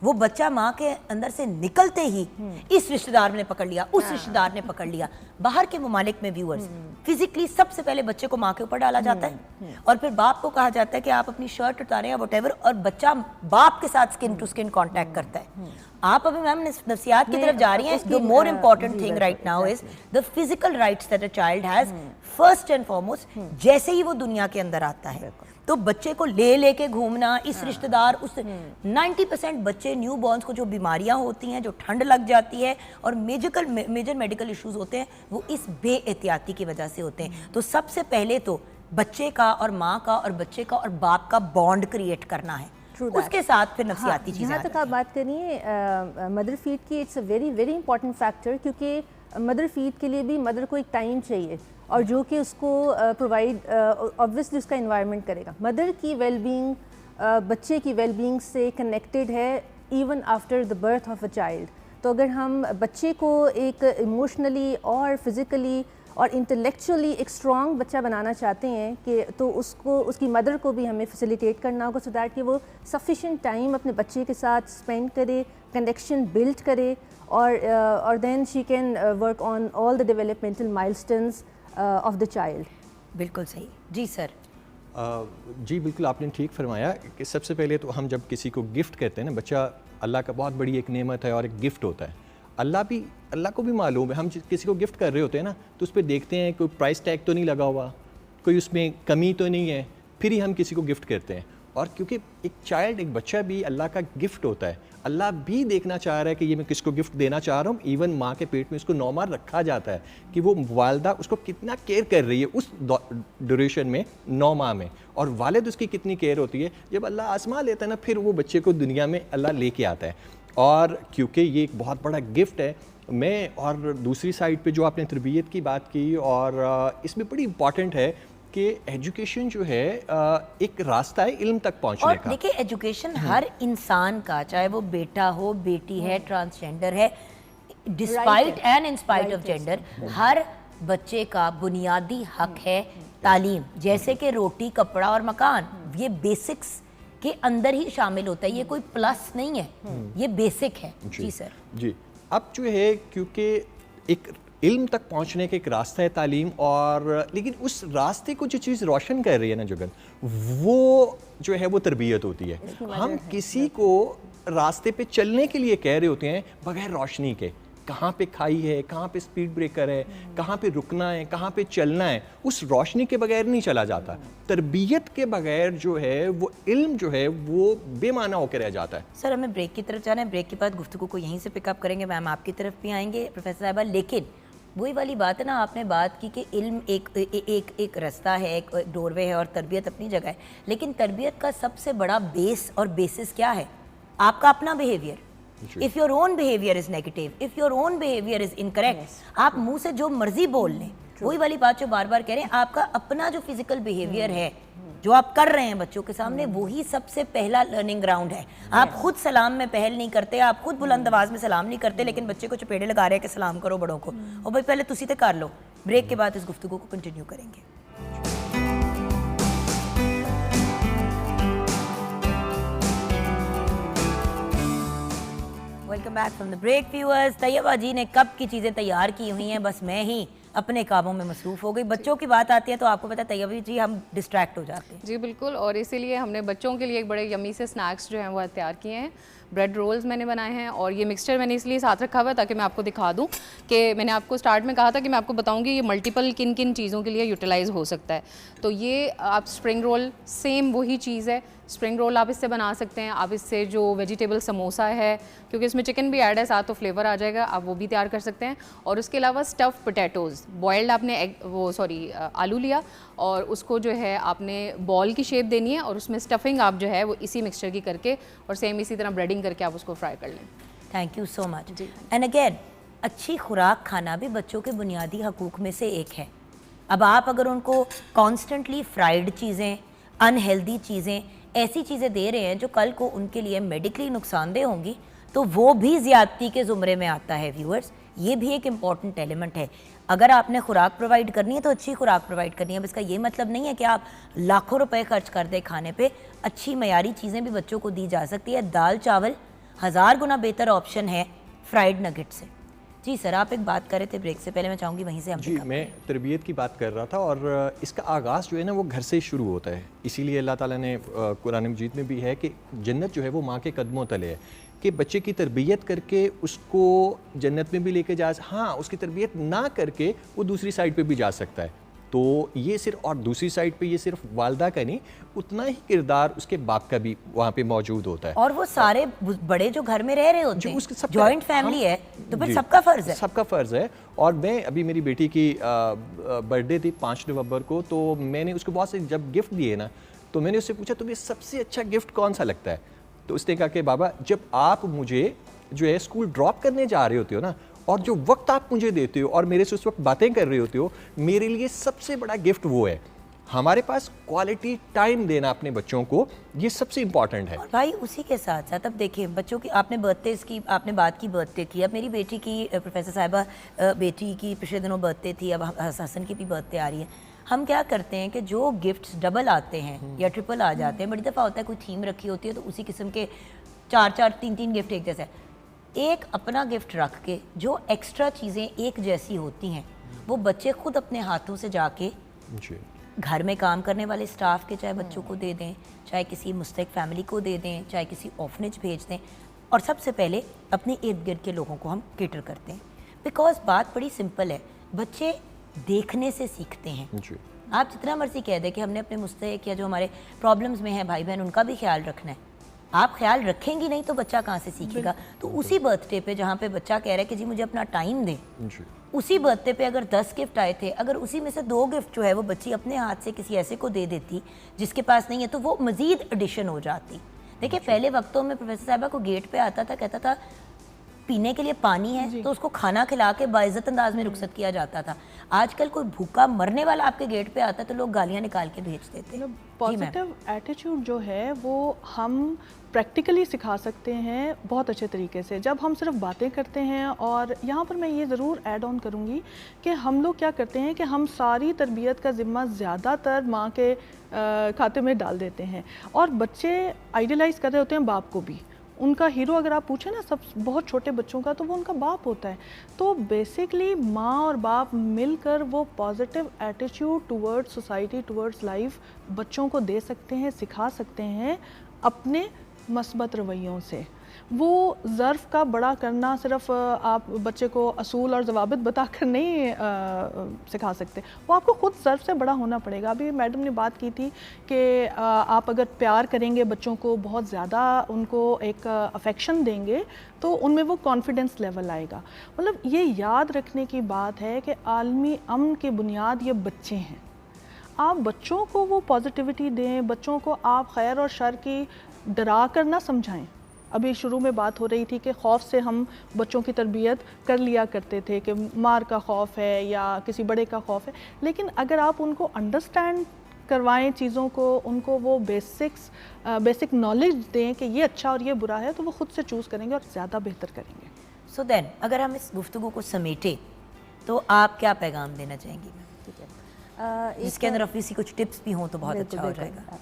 वो बच्चा माँ के अंदर से निकलते ही इस रिश्तेदार ने पकड़ लिया, उस रिश्तेदार ने पकड़ लिया। बाहर के ममालिक में व्यूअर्स फिजिकली सबसे पहले बच्चे को माँ के ऊपर डाला जाता है और फिर बाप को कहा जाता है कि आप अपनी शर्ट उतारें या व्हाटएवर, और बच्चा बाप के साथ स्किन टू स्किन कांटेक्ट करता है। आप अभी मैम नफ्सियात की तरफ जा रही हैं। The more important thing right now is the physical rights that a child has first and foremost. जैसे ही वो दुनिया के अंदर आता है तो बच्चे को ले लेके घूमना, इस रिश्तेदार उस 90% बच्चे न्यू बॉर्न्स को जो बीमारियां होती हैं, जो ठंड लग जाती है और मेजर मेडिकल इश्यूज होते हैं, वो इस बेएहतियाती की वजह से होते हैं। तो सबसे पहले तो बच्चे का और माँ का और बच्चे का और बाप का बॉन्ड क्रिएट करना है, उसके साथ फिर नफसियाती चीज़ें। जहाँ तक आप बात करिए मदर फीड की, it's a very very important factor, क्योंकि मदर फीड के लिए भी मदर को एक टाइम चाहिए और जो कि उसको प्रोवाइड ऑब्वियसली उसका इन्वायरमेंट करेगा। मदर की वेलबींग बच्चे की वेलबींग से कनेक्टेड है even after the birth of a child. तो अगर हम बच्चे को एक इमोशनली और फिज़िकली और इंटेलेक्चुअली एक स्ट्रॉन्ग बच्चा बनाना चाहते हैं कि तो उसको उसकी मदर को भी हमें फैसिलिटेट करना होगा, सो दैट कि वो सफिशिएंट टाइम अपने बच्चे के साथ स्पेंड करे, कनेक्शन बिल्ड करे और then she can work on all the developmental milestones of the child. बिल्कुल सही जी सर। जी बिल्कुल आपने ठीक फरमाया कि सबसे पहले तो हम जब किसी को गिफ्ट करते हैं ना, बच्चा अल्लाह का बहुत बड़ी एक नेमत है और एक गिफ्ट होता है। अल्लाह को भी मालूम है, हम किसी को गिफ्ट कर रहे होते हैं ना तो उस पर देखते हैं कोई प्राइस टैग तो नहीं लगा हुआ, कोई उसमें कमी तो नहीं है, फिर ही हम किसी को गिफ्ट करते हैं। और क्योंकि एक चाइल्ड, एक बच्चा भी अल्लाह का गिफ्ट होता है, अल्लाह भी देखना चाह रहा है कि ये मैं किसको गिफ्ट देना चाह रहा हूँ। इवन माँ के पेट में उसको 9 माह रखा जाता है कि वो वालदा उसको कितना केयर कर रही है उस ड्यूरेशन में, 9 माह में, और वालिद उसकी कितनी केयर होती है। जब अल्लाह आजमा लेता है ना, फिर वो बच्चे को दुनिया में अल्लाह लेके आता है। और क्योंकि ये एक बहुत बड़ा गिफ्ट है, मैं और दूसरी साइड पे जो आपने तरबियत की बात की, और इसमें बड़ी इम्पॉर्टेंट है कि एजुकेशन जो है एक रास्ता है इल्म तक पहुंचने और का। देखिए एजुकेशन हर इंसान का, चाहे वो बेटा हो, बेटी है, ट्रांसजेंडर है, despite and in spite of gender, हर बच्चे का बुनियादी हक है तालीम। जैसे कि रोटी, कपड़ा और मकान, ये बेसिक्स के अंदर ही शामिल होता है, ये कोई प्लस नहीं है, ये बेसिक है। जी सर। जी, अब जो है क्योंकि एक इल्म तक पहुंचने का एक रास्ता है तालीम, और लेकिन उस रास्ते को जो चीज़ रोशन कर रही है ना जुगन, वो जो है वो तरबियत होती है। हम किसी को रास्ते पे चलने के लिए कह रहे होते हैं बगैर रोशनी के, कहाँ पे खाई है, कहाँ पे स्पीड ब्रेकर है, कहाँ पे रुकना है, कहाँ पे चलना है, उस रोशनी के बगैर नहीं चला जाता। तरबियत के बगैर जो है वो इल्म जो है वो बेमाना होकर रह जाता है। सर हमें ब्रेक की तरफ जाना है, ब्रेक के बाद गुफ्तगू को यहीं से पिकअप करेंगे, मैम आपकी तरफ भी आएंगे प्रोफेसर साहिबा। लेकिन वही वाली बात है ना, आपने बात की कि इल्म एक रास्ता है, एक डोरवे है, और तरबियत अपनी जगह है। लेकिन तरबियत का सबसे बड़ा बेस और बेसिस क्या है? आपका अपना behaviour. If your own behaviour is negative, if your own behaviour is incorrect, आप मुंह से जो मर्जी बोल लें, वही वाली बात जो बार बार कह रहे हैं, आपका अपना जो फिजिकल बिहेवियर है, जो आप कर रहे हैं बच्चों के सामने, वही सबसे पहला लर्निंग ग्राउंड है। आप खुद सलाम में पहल नहीं करते, आप खुद बुलंद आवाज में सलाम नहीं करते, लेकिन बच्चे को चपेड़े लगा रहे हैं कि सलाम करो बड़ों को, और भाई पहले तुसी तो कर लो। ब्रेक के बाद इस गुफ्तगू को कंटिन्यू करेंगे। Welcome back from the break viewers. Taiba ji ने कब की चीज़ें तैयार की हुई हैं, बस मैं ही अपने कामों में मसरूफ़ हो गई। बच्चों की बात आती है तो आपको पता है तैयबा जी हम डिस्ट्रैक्ट हो जाते हैं। जी बिल्कुल, और इसीलिए हमने बच्चों के लिए एक बड़े यमी से स्नैक्स जो हैं वो तैयार किए हैं। ब्रेड रोल्स मैंने बनाए हैं, और ये मिक्सचर मैंने इसलिए साथ रखा हुआ है ताकि मैं आपको दिखा दूं कि मैंने आपको स्टार्ट में कहा था कि मैं आपको बताऊंगी ये मल्टीपल किन किन चीज़ों के लिए यूटिलाइज़ हो सकता है। तो ये आप स्प्रिंग रोल, सेम वही चीज़ है, स्प्रिंग रोल आप इससे बना सकते हैं। आप इससे जो वेजिटेबल समोसा है, क्योंकि इसमें चिकन भी ऐड है साथ, तो फ्लेवर आ जाएगा, आप वो भी तैयार कर सकते हैं। और उसके अलावा स्टफ़ पोटैटोज़, बॉयल्ड आपने आलू लिया, और उसको जो है आपने बॉल की शेप देनी है, और उसमें स्टफिंग आप जो है वो इसी मिक्सचर की करके, और सेम इसी तरह ब्रेडिंग करके आप उसको फ्राई कर लें। Thank you so much. And again, अच्छी खुराक खाना भी बच्चों के बुनियादी हकूक़ में से एक है। अब आप अगर उनको कॉन्स्टेंटली फ्राइड चीज़ें, अनहेल्दी चीज़ें, ऐसी चीज़ें दे रहे हैं जो कल को उनके लिए मेडिकली नुकसानदेह होंगी, तो वो भी ज़्यादती के ज़ुमरे में आता है। व्यूअर्स, ये भी एक इम्पॉर्टेंट एलिमेंट है। अगर आपने खुराक प्रोवाइड करनी है तो अच्छी खुराक प्रोवाइड करनी है। अब इसका ये मतलब नहीं है कि आप लाखों रुपए खर्च कर दें खाने पे, अच्छी मयारी चीज़ें भी बच्चों को दी जा सकती है। दाल चावल 1000 गुना बेहतर ऑप्शन है फ्राइड नगेट से। जी सर, आप एक बात कर रहे थे ब्रेक से पहले, मैं चाहूँगी वहीं से हम जी, मैं तरबियत की बात कर रहा था, और इसका आगाज़ जो है ना वो घर से शुरू होता है। इसीलिए अल्लाह ताला ने कुरान मजीद में भी है कि जन्नत जो है वो माँ के कदमों तले है, कि बच्चे की तरबियत करके उसको जन्नत में भी लेके जा, हाँ उसकी तरबियत ना करके वो दूसरी साइड पे भी जा सकता है। तो ये सिर्फ, और दूसरी साइड पे ये सिर्फ वालदा का नहीं, उतना ही किरदार उसके बाप का भी वहाँ पे मौजूद होता है। और वो सारे बड़े जो घर में रह रहे होते हैं, जॉइंट फैमिली है, तो फिर सबका फ़र्ज़ है, सबका फ़र्ज़ है। और मैं अभी, मेरी बेटी की बर्थडे थी 5 नवंबर को, तो मैंने उसको बहुत से जब गिफ्ट दिए ना, तो मैंने उससे पूछा तुम्हें सबसे अच्छा गिफ्ट कौन सा लगता है? तो उसने कहा कि बाबा, जब आप मुझे जो है स्कूल ड्रॉप करने जा रहे होते हो ना, और जो वक्त आप मुझे देते हो और मेरे से उस वक्त बातें कर रहे होते हो, मेरे लिए सबसे बड़ा गिफ्ट वो है। हमारे पास क्वालिटी टाइम देना अपने बच्चों को, ये सबसे इम्पॉर्टेंट है। और भाई उसी के साथ साथ अब देखिए बच्चों की, आपने बर्थडे की आपने बात की, बर्थडे की। अब मेरी बेटी की, प्रोफेसर साहिबा बेटी की पिछले दिनों बर्थडे थी, अब हसन की भी बर्थडे आ रही है। हम क्या करते हैं कि जो गिफ्ट्स डबल आते हैं या ट्रिपल आ जाते हैं, बड़ी दफ़ा होता है कोई थीम रखी होती है तो उसी किस्म के 4-4, 3-3 गिफ्ट एक जैसे, एक अपना गिफ्ट रख के जो एक्स्ट्रा चीज़ें एक जैसी होती हैं वो बच्चे खुद अपने हाथों से जाके घर में काम करने वाले स्टाफ के, चाहे बच्चों को दे दें, चाहे किसी मुस्तहिक फैमिली को दे दें, चाहे किसी ऑर्फनेज भेज दें, और सबसे पहले अपने इर्द गिर्द के लोगों को हम केटर करते हैं। बिकॉज बात बड़ी सिंपल है, बच्चे देखने से सीखते हैं। आप जितना मर्जी कह दें कि हमने अपने मुस्तहिक या जो हमारे प्रॉब्लम्स में हैं भाई बहन, उनका भी ख्याल रखना है, आप ख्याल रखेंगी नहीं तो बच्चा कहाँ से सीखेगा? तो उसी बर्थडे पे जहाँ पे बच्चा कह रहा है कि जी मुझे अपना टाइम दें, उसी बर्थडे पे अगर 10 गिफ्ट आए थे, अगर उसी में से 2 गिफ्ट जो है वो बच्ची अपने हाथ से किसी ऐसे को दे देती जिसके पास नहीं है, तो वो मज़ीद एडिशन हो जाती। देखिए पहले वक्तों में प्रोफेसर साहिबा को गेट पे आता था, कहता था पीने के लिए पानी है, तो उसको खाना खिला के बाइज्जत अंदाज में रुखसत किया जाता था। आजकल कोई भूखा मरने वाला आपके गेट पे आता है तो लोग गालियां निकाल के भेज देते हैं। पॉजिटिव एटीट्यूड जो है वो हम प्रैक्टिकली सिखा सकते हैं बहुत अच्छे तरीके से, जब हम सिर्फ बातें करते हैं। और यहाँ पर मैं ये ज़रूर ऐड ऑन करूँगी कि हम लोग क्या करते हैं कि हम सारी तरबियत का ज़िम्मा ज़्यादातर माँ के खाते में डाल देते हैं, और बच्चे आइडियलाइज़ कर रहे होते हैं बाप को भी। उनका हीरो अगर आप पूछें ना सब बहुत छोटे बच्चों का, तो वो उनका बाप होता है। तो बेसिकली माँ और बाप मिलकर वो positive attitude towards society, towards life बच्चों को दे सकते हैं, सिखा सकते हैं अपने मस्बत रवैयों से। वो ज़र्फ़ का बड़ा करना सिर्फ आप बच्चे को असूल और ज़वाबित बताकर नहीं सिखा सकते, वो आपको खुद ज़र्फ़ से बड़ा होना पड़ेगा। अभी मैडम ने बात की थी कि आप अगर प्यार करेंगे बच्चों को, बहुत ज़्यादा उनको एक अफेक्शन देंगे, तो उनमें वो कॉन्फिडेंस लेवल आएगा। मतलब ये याद रखने की बात है कि आलमी अमन की बुनियाद ये बच्चे हैं। आप बच्चों को वो पॉजिटिविटी दें, बच्चों को आप खैर और शर की डरा कर ना समझाएं। अभी शुरू में बात हो रही थी कि खौफ से हम बच्चों की तरबियत कर लिया करते थे कि मार का खौफ है या किसी बड़े का खौफ है, लेकिन अगर आप उनको अंडरस्टैंड करवाएं चीज़ों को, उनको वो बेसिक नॉलेज दें कि ये अच्छा और ये बुरा है, तो वो खुद से चूज़ करेंगे और ज़्यादा बेहतर करेंगे। सो देन अगर हम इस गुफ्तगू को समेटें तो आप क्या पैगाम देना चाहेंगी? ठीक है, जिसके अंदर ऑब्वियसली कुछ टिप्स भी हों तो बहुत अच्छा हो जाएगा।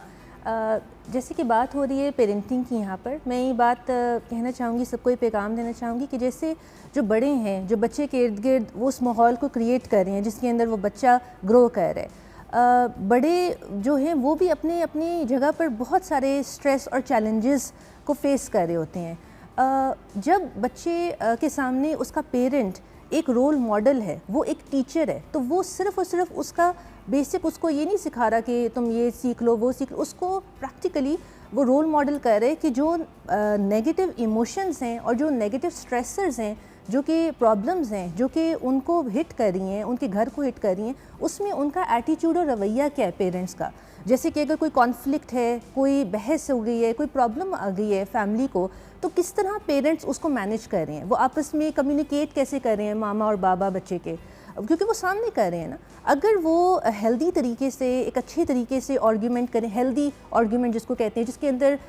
जैसे कि बात हो रही है पेरेंटिंग की, यहाँ पर मैं ये बात कहना चाहूँगी, सबको ये पैगाम देना चाहूँगी कि जैसे जो बड़े हैं, जो बच्चे के इर्द गिर्द वो उस माहौल को क्रिएट कर रहे हैं जिसके अंदर वो बच्चा ग्रो कर रहा है। बड़े जो हैं वो भी अपने अपनी जगह पर बहुत सारे स्ट्रेस और चैलेंजेस को फेस कर रहे होते हैं। जब बच्चे के सामने उसका पेरेंट एक रोल मॉडल है, वो एक टीचर है, तो वो सिर्फ़ और सिर्फ उसका बेसिक उसको ये नहीं सिखा रहा कि तुम ये सीख लो वो सीख लो, उसको प्रैक्टिकली वो रोल मॉडल कर रहे हैं कि जो नेगेटिव इमोशंस हैं और जो नेगेटिव स्ट्रेसर्स हैं, जो कि प्रॉब्लम्स हैं जो कि उनको हिट कर रही हैं, उनके घर को हिट कर रही हैं, उसमें उनका एटीट्यूड और रवैया क्या है पेरेंट्स का। जैसे कि अगर कोई कॉन्फ्लिक्ट है, कोई बहस हो गई है, कोई प्रॉब्लम आ गई है फैमिली को, तो किस तरह पेरेंट्स उसको मैनेज कर रहे हैं, वो आपस में कम्युनिकेट कैसे कर रहे हैं मामा और बाबा बच्चे के, क्योंकि वो सामने कर रहे हैं ना। अगर वो हेल्दी तरीके से, एक अच्छे तरीके से आर्ग्यूमेंट करें, हेल्दी आर्ग्यूमेंट जिसको कहते हैं, जिसके अंदर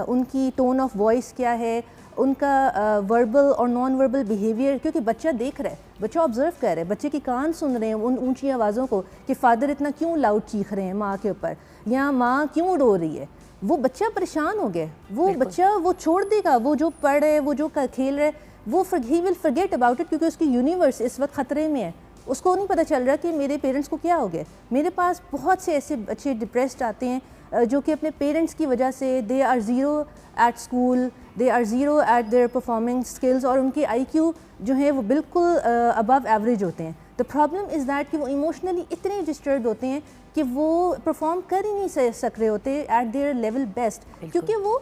उनकी टोन ऑफ वॉइस क्या है, उनका वर्बल और नॉन वर्बल बिहेवियर, क्योंकि बच्चा देख रहा है, बच्चा ऑब्जर्व कर रहा है, बच्चे के कान सुन रहे हैं उन ऊंची आवाज़ों को कि फादर इतना क्यों लाउड चीख रहे हैं माँ के ऊपर, या माँ क्यों रो रही है। वो बच्चा परेशान हो गया, वो बच्चा वो छोड़ देगा, वो जो पढ़ रहा है, वो जो खेल रहा है, वो he will forget about it, क्योंकि उसकी यूनिवर्स इस वक्त ख़तरे में है। उसको नहीं पता चल रहा कि मेरे पेरेंट्स को क्या हो गया। मेरे पास बहुत से ऐसे बच्चे डिप्रेस्ड आते हैं जो कि अपने पेरेंट्स की वजह से they are zero at school, they are zero at their performing skills, और उनके IQ जो है वो बिल्कुल अबव एवरेज होते हैं। द प्रॉब्लम इज़ दैट कि वो इमोशनली इतने डिस्टर्ब होते हैं कि वो परफॉर्म कर ही नहीं सक रहे होते एट देयर लेवल बेस्ट, क्योंकि वो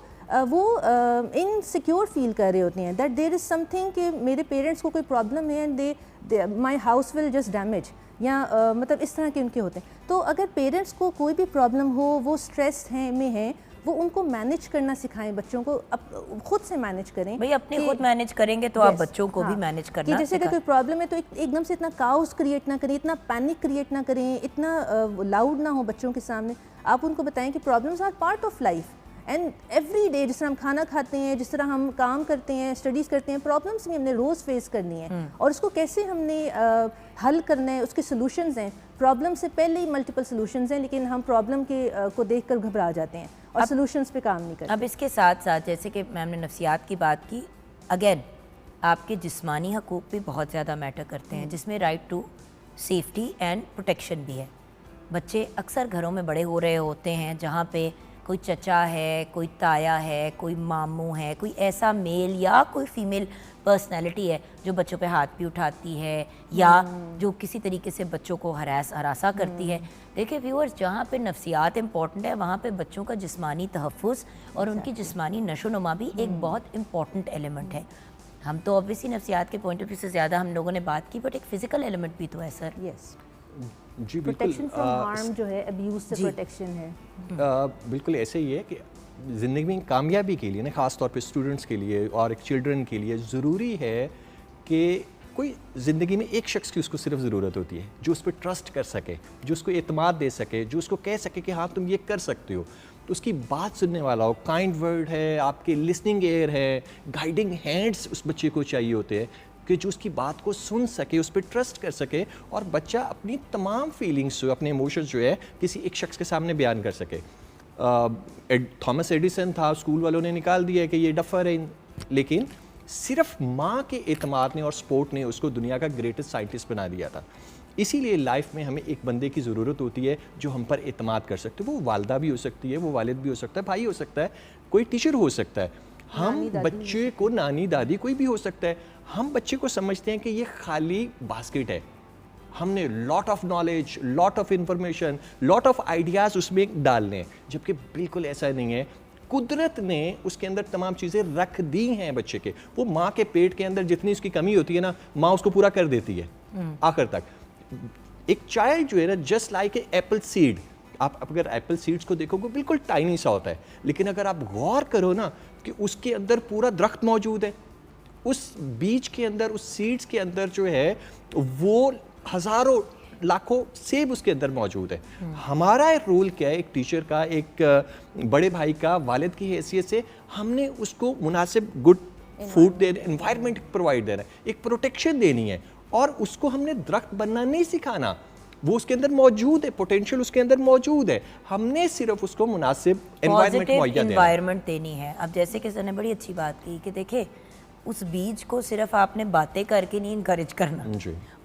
इनसिक्योर फील कर रहे होते हैं दैट देयर इज़ समथिंग कि मेरे पेरेंट्स को कोई प्रॉब्लम है and my house will just damage, या मतलब इस तरह के उनके होते हैं। तो अगर पेरेंट्स को कोई भी प्रॉब्लम हो, वो स्ट्रेस में है, वो उनको मैनेज करना सिखाएं, बच्चों को खुद से मैनेज करें। भाई अपने खुद मैनेज करेंगे तो आप बच्चों को भी मैनेज करना कि जैसे अगर कोई प्रॉब्लम है तो एकदम से इतना काउस क्रिएट ना करें, इतना पैनिक क्रिएट ना करें, इतना लाउड ना हो बच्चों के सामने। आप उनको बताएं कि problems are part of life and every day, जिस तरह हम खाना खाते हैं, जिस तरह हम काम करते हैं, स्टडीज़ करते हैं, प्रॉब्लम्स भी हमने रोज़ फेस करनी है और उसको कैसे हमने हल करना है, उसके सॉल्यूशंस हैं। प्रॉब्लम से पहले ही मल्टीपल सॉल्यूशंस हैं, लेकिन हम प्रॉब्लम को देखकर घबरा जाते हैं और सॉल्यूशंस पे काम नहीं करते। अब इसके साथ साथ जैसे कि मैम ने नफ्सियात की बात की, अगेन आपके जिस्मानी हकूक़ भी बहुत ज़्यादा मैटर करते हैं, जिसमें right to safety and protection भी है। बच्चे अक्सर घरों में बड़े हो रहे होते हैं जहाँ पे कोई चचा है, कोई ताया है, कोई मामू है, कोई ऐसा मेल या कोई फीमेल पर्सनैलिटी है जो बच्चों पे हाथ भी उठाती है या जो किसी तरीके से बच्चों को हरासा करती है। देखिए व्यूअर्स, जहाँ पे नफ्सियात इम्पॉर्टेंट है वहाँ पे बच्चों का जिस्मानी तहफ़्फ़ुज़ और उनकी जिस्मानी नशोनुमा भी एक बहुत इम्पॉर्टेंट एलिमेंट है। हम तो ऑब्वियसली नफ्सियात के पॉइंट ऑफ व्यू से ज़्यादा हम लोगों ने बात की, बट एक फ़िज़िकल एलिमेंट भी तो है सर। यस, जी बिल्कुल, प्रोटेक्शन फ्रॉम हार्म जो है, अब्यूज़ से प्रोटेक्शन है। बिल्कुल ऐसे ही है कि ज़िंदगी में कामयाबी के लिए ना, ख़ास तौर पे स्टूडेंट्स के लिए और एक चिल्ड्रन के लिए ज़रूरी है कि कोई ज़िंदगी में एक शख्स की उसको सिर्फ ज़रूरत होती है जो उस पर ट्रस्ट कर सके, जो उसको एतमाद दे सके, जो उसको कह सके कि हाँ तुम ये कर सकते हो, तो उसकी बात सुनने वाला हो, काइंड वर्ड है, आपके लिसनिंग एयर है, गाइडिंग हैंड्स उस बच्चे को चाहिए होते हैं कि जो उसकी बात को सुन सके, उस पर ट्रस्ट कर सके और बच्चा अपनी तमाम फीलिंग्स जो, अपने इमोशंस जो है किसी एक शख्स के सामने बयान कर सके। थॉमस एडिसन था, स्कूल वालों ने निकाल दिया कि ये डफर है, लेकिन सिर्फ माँ के एतमाद ने और सपोर्ट ने उसको दुनिया का ग्रेटेस्ट साइंटिस्ट बना दिया था। इसीलिए लाइफ में हमें एक बंदे की ज़रूरत होती है जो हम पर एतमाद कर सकते हैं। वो वालदा भी हो सकती है, वो वालिद भी हो सकता है, भाई हो सकता है, कोई टीचर हो सकता है, हम बच्चे को नानी दादी कोई भी हो सकता है। हम बच्चे को समझते हैं कि ये खाली बास्केट है, हमने lot of knowledge, lot of information, lot of ideas उसमें डालने हैं, जबकि बिल्कुल ऐसा नहीं है। कुदरत ने उसके अंदर तमाम चीज़ें रख दी हैं बच्चे के। वो माँ के पेट के अंदर जितनी उसकी कमी होती है ना, माँ उसको पूरा कर देती है आखिर तक। एक चाइल्ड जो है ना, just like a Apple seed, आप अगर एप्पल सीड्स को देखोगे बिल्कुल टाइनी सा होता है, लेकिन अगर आप गौर करो ना कि उसके अंदर पूरा दरख्त मौजूद है, उस बीज के अंदर, उस सीड्स के अंदर जो है वो हज़ारों लाखों सेब उसके अंदर मौजूद है। हमारा रोल क्या है, एक टीचर का, एक बड़े भाई का, वालिद की हैसियत से हमने उसको मुनासिब गुड फूड देना, एनवायरनमेंट प्रोवाइड देना है, एक प्रोटेक्शन देनी है, और उसको हमने दरख्त बनना नहीं सिखाना। वो उसके अंदर मौजूद है, पोटेंशियल उसके अंदर मौजूद है, हमने सिर्फ उसको मुनासिब एनवायरनमेंट मुहैया देना, एनवायरनमेंट देनी है। अब जैसे कि सर ने बड़ी अच्छी बात की कि देखे, उस बीज को सिर्फ आपने बातें करके नहीं इनकरेज करना,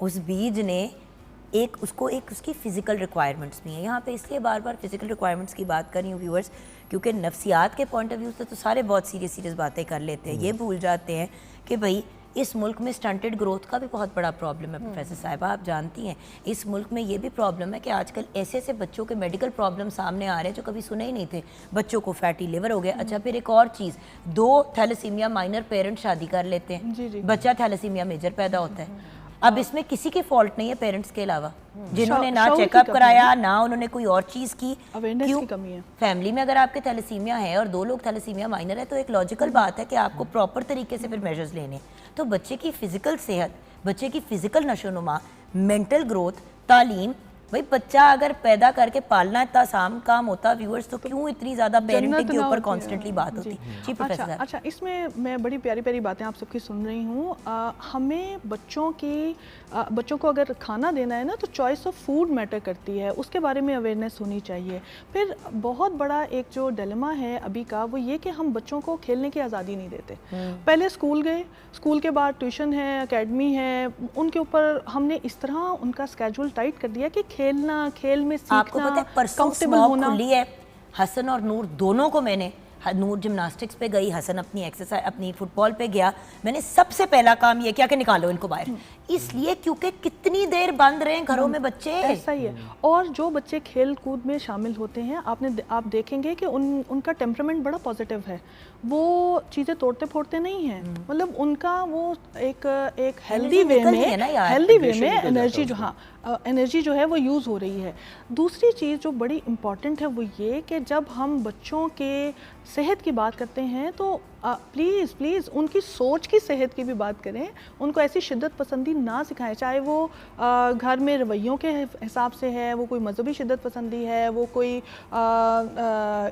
उस बीज ने उसको एक उसकी फ़िज़िकल रिक्वायरमेंट्स भी हैं। यहाँ पे इसलिए बार बार फ़िज़िकल रिक्वायरमेंट्स की बात कर रही हूँ व्यूअर्स, क्योंकि नफ्सियात के पॉइंट ऑफ व्यू से तो सारे बहुत सीरियस बातें कर लेते हैं, ये भूल जाते हैं कि भाई इस मुल्क में स्टंटेड ग्रोथ का भी बहुत बड़ा प्रॉब्लम है। प्रोफेसर साहिबा आप जानती हैं, इस मुल्क में ये भी प्रॉब्लम है कि आजकल ऐसे ऐसे बच्चों के मेडिकल प्रॉब्लम सामने आ रहे हैं जो कभी सुने ही नहीं थे। बच्चों को फैटी लिवर हो गया। अच्छा, फिर एक और चीज़, 2 थैलेसीमिया माइनर पेरेंट्स शादी कर लेते हैं, बच्चा थैलेसीमिया मेजर पैदा होता है। अब इसमें किसी की फॉल्ट नहीं है पेरेंट्स के अलावा, जिन्होंने ना चेकअप कराया, ना उन्होंने कोई और चीज़ की। अवेयरनेस की कमी है। फैमिली में अगर आपके थैलेसीमिया है और 2 लोग थैलेसीमिया माइनर है, तो एक लॉजिकल बात है कि आपको प्रॉपर तरीके से फिर मेजर्स लेने। तो बच्चे की फिजिकल सेहत, बच्चे की फिजिकल नशोनुमा, मेंटल ग्रोथ, तालीम, भाई बच्चा अगर पैदा करके पालना इतना आसान काम होता व्यूअर्स, तो क्यों इतनी ज़्यादा पेरेंटिंग के ऊपर कॉन्स्टेंटली बात होती। जी प्रोफेसर। अच्छा, इसमें मैं बड़ी प्यारी प्यारी बातें आप सबकी सुन रही हूँ। हमें बच्चों को अगर खाना देना है ना, तो चॉइस ऑफ फूड मैटर करती है, उसके बारे में अवेयरनेस होनी चाहिए। फिर बहुत बड़ा एक जो डिलेमा है अभी का, वो ये कि हम बच्चों को खेलने की आज़ादी नहीं देते। पहले स्कूल गए, स्कूल के बाद ट्यूशन है, एकेडमी है, उनके ऊपर हमने इस तरह उनका स्केड्यूल टाइट कर दिया कि खेलना, खेल में सीखना, आपको पता है परसों स्मॉग खुली है, हसन और नूर दोनों को मैंने, नूर जिम्नास्टिक्स पे गई, हसन अपनी एक्सरसाइज, अपनी फुटबॉल पे गया, मैंने सबसे पहला काम ये किया कि निकालो इनको बाहर, इसलिए क्योंकि कितनी देर बंद रहे घरों में बच्चे। ऐसा ही है। और जो बच्चे खेल कूद में शामिल होते हैं, आप देखेंगे कि उनका टेम्परामेंट बड़ा पॉजिटिव है, वो चीज़ें तोड़ते फोड़ते नहीं हैं, मतलब उनका वो एक हेल्दी वे में एनर्जी जो, हाँ एनर्जी जो है वो यूज़ हो रही है। दूसरी चीज़ जो बड़ी इम्पॉर्टेंट है वो ये कि जब हम बच्चों के सेहत की बात करते हैं तो प्लीज़ उनकी सोच की सेहत की भी बात करें, उनको ऐसी शिद्दत पसंदी ना सिखाएं, चाहे वो घर में रवैयों के हिसाब से है, वो कोई मजहबी शिद्दत पसंदी है, वो कोई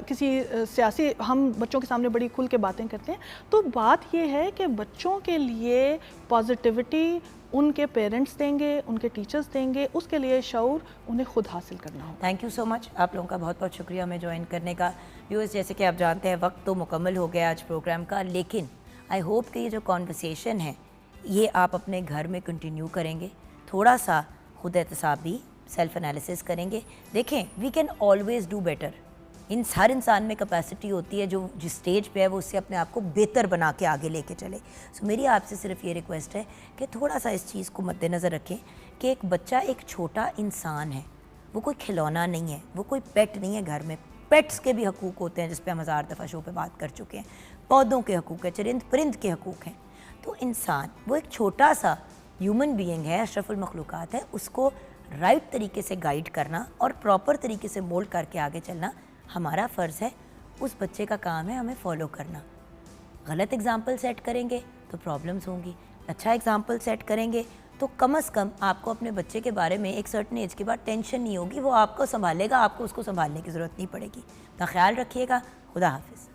किसी सियासी, हम बच्चों के सामने बड़ी खुल के बातें करते हैं। तो बात ये है कि बच्चों के लिए पॉजिटिविटी उनके पेरेंट्स देंगे, उनके टीचर्स देंगे, उसके लिए शऊर उन्हें खुद हासिल करना होगा। थैंक यू सो मच, आप लोगों का बहुत बहुत शुक्रिया हमें ज्वाइन करने का। व्यूअर्स, जैसे कि आप जानते हैं वक्त तो मुकम्मल हो गया आज प्रोग्राम का, लेकिन आई होप कि ये जो कॉन्वर्सेशन है ये आप अपने घर में कंटिन्यू करेंगे, थोड़ा सा खुद एहतसाब भी, सेल्फ एनालिसिस करेंगे। देखें, we can always do better. हर इंसान में कैपेसिटी होती है, जो जिस स्टेज पे है वो उससे अपने आप को बेहतर बना के आगे लेके चले। सो मेरी आपसे सिर्फ ये रिक्वेस्ट है कि थोड़ा सा इस चीज़ को मद्देनज़र रखें कि एक बच्चा एक छोटा इंसान है, वो कोई खिलौना नहीं है, वो कोई पेट नहीं है। घर में पेट्स के भी हकूक़ होते हैं, जिस पे हम 1000 दफ़ा शो पे बात कर चुके हैं। पौधों के हकूक़ है, चरिंद परिंद के हकूक़ हैं। तो इंसान वो एक छोटा सा ह्यूमन बीइंग है, अशरफुल मखलूक़ात है, उसको राइट तरीके से गाइड करना और प्रॉपर तरीके से मोल्ड करके आगे चलना हमारा फ़र्ज़ है। उस बच्चे का काम है हमें फॉलो करना। गलत एग्जाम्पल सेट करेंगे तो प्रॉब्लम्स होंगी, अच्छा एग्जाम्पल सेट करेंगे तो कम से कम आपको अपने बच्चे के बारे में एक सर्टेन एज के बाद टेंशन नहीं होगी, वो आपको संभालेगा, आपको उसको संभालने की ज़रूरत नहीं पड़ेगी। तो ख्याल रखिएगा। खुदा हाफिज़।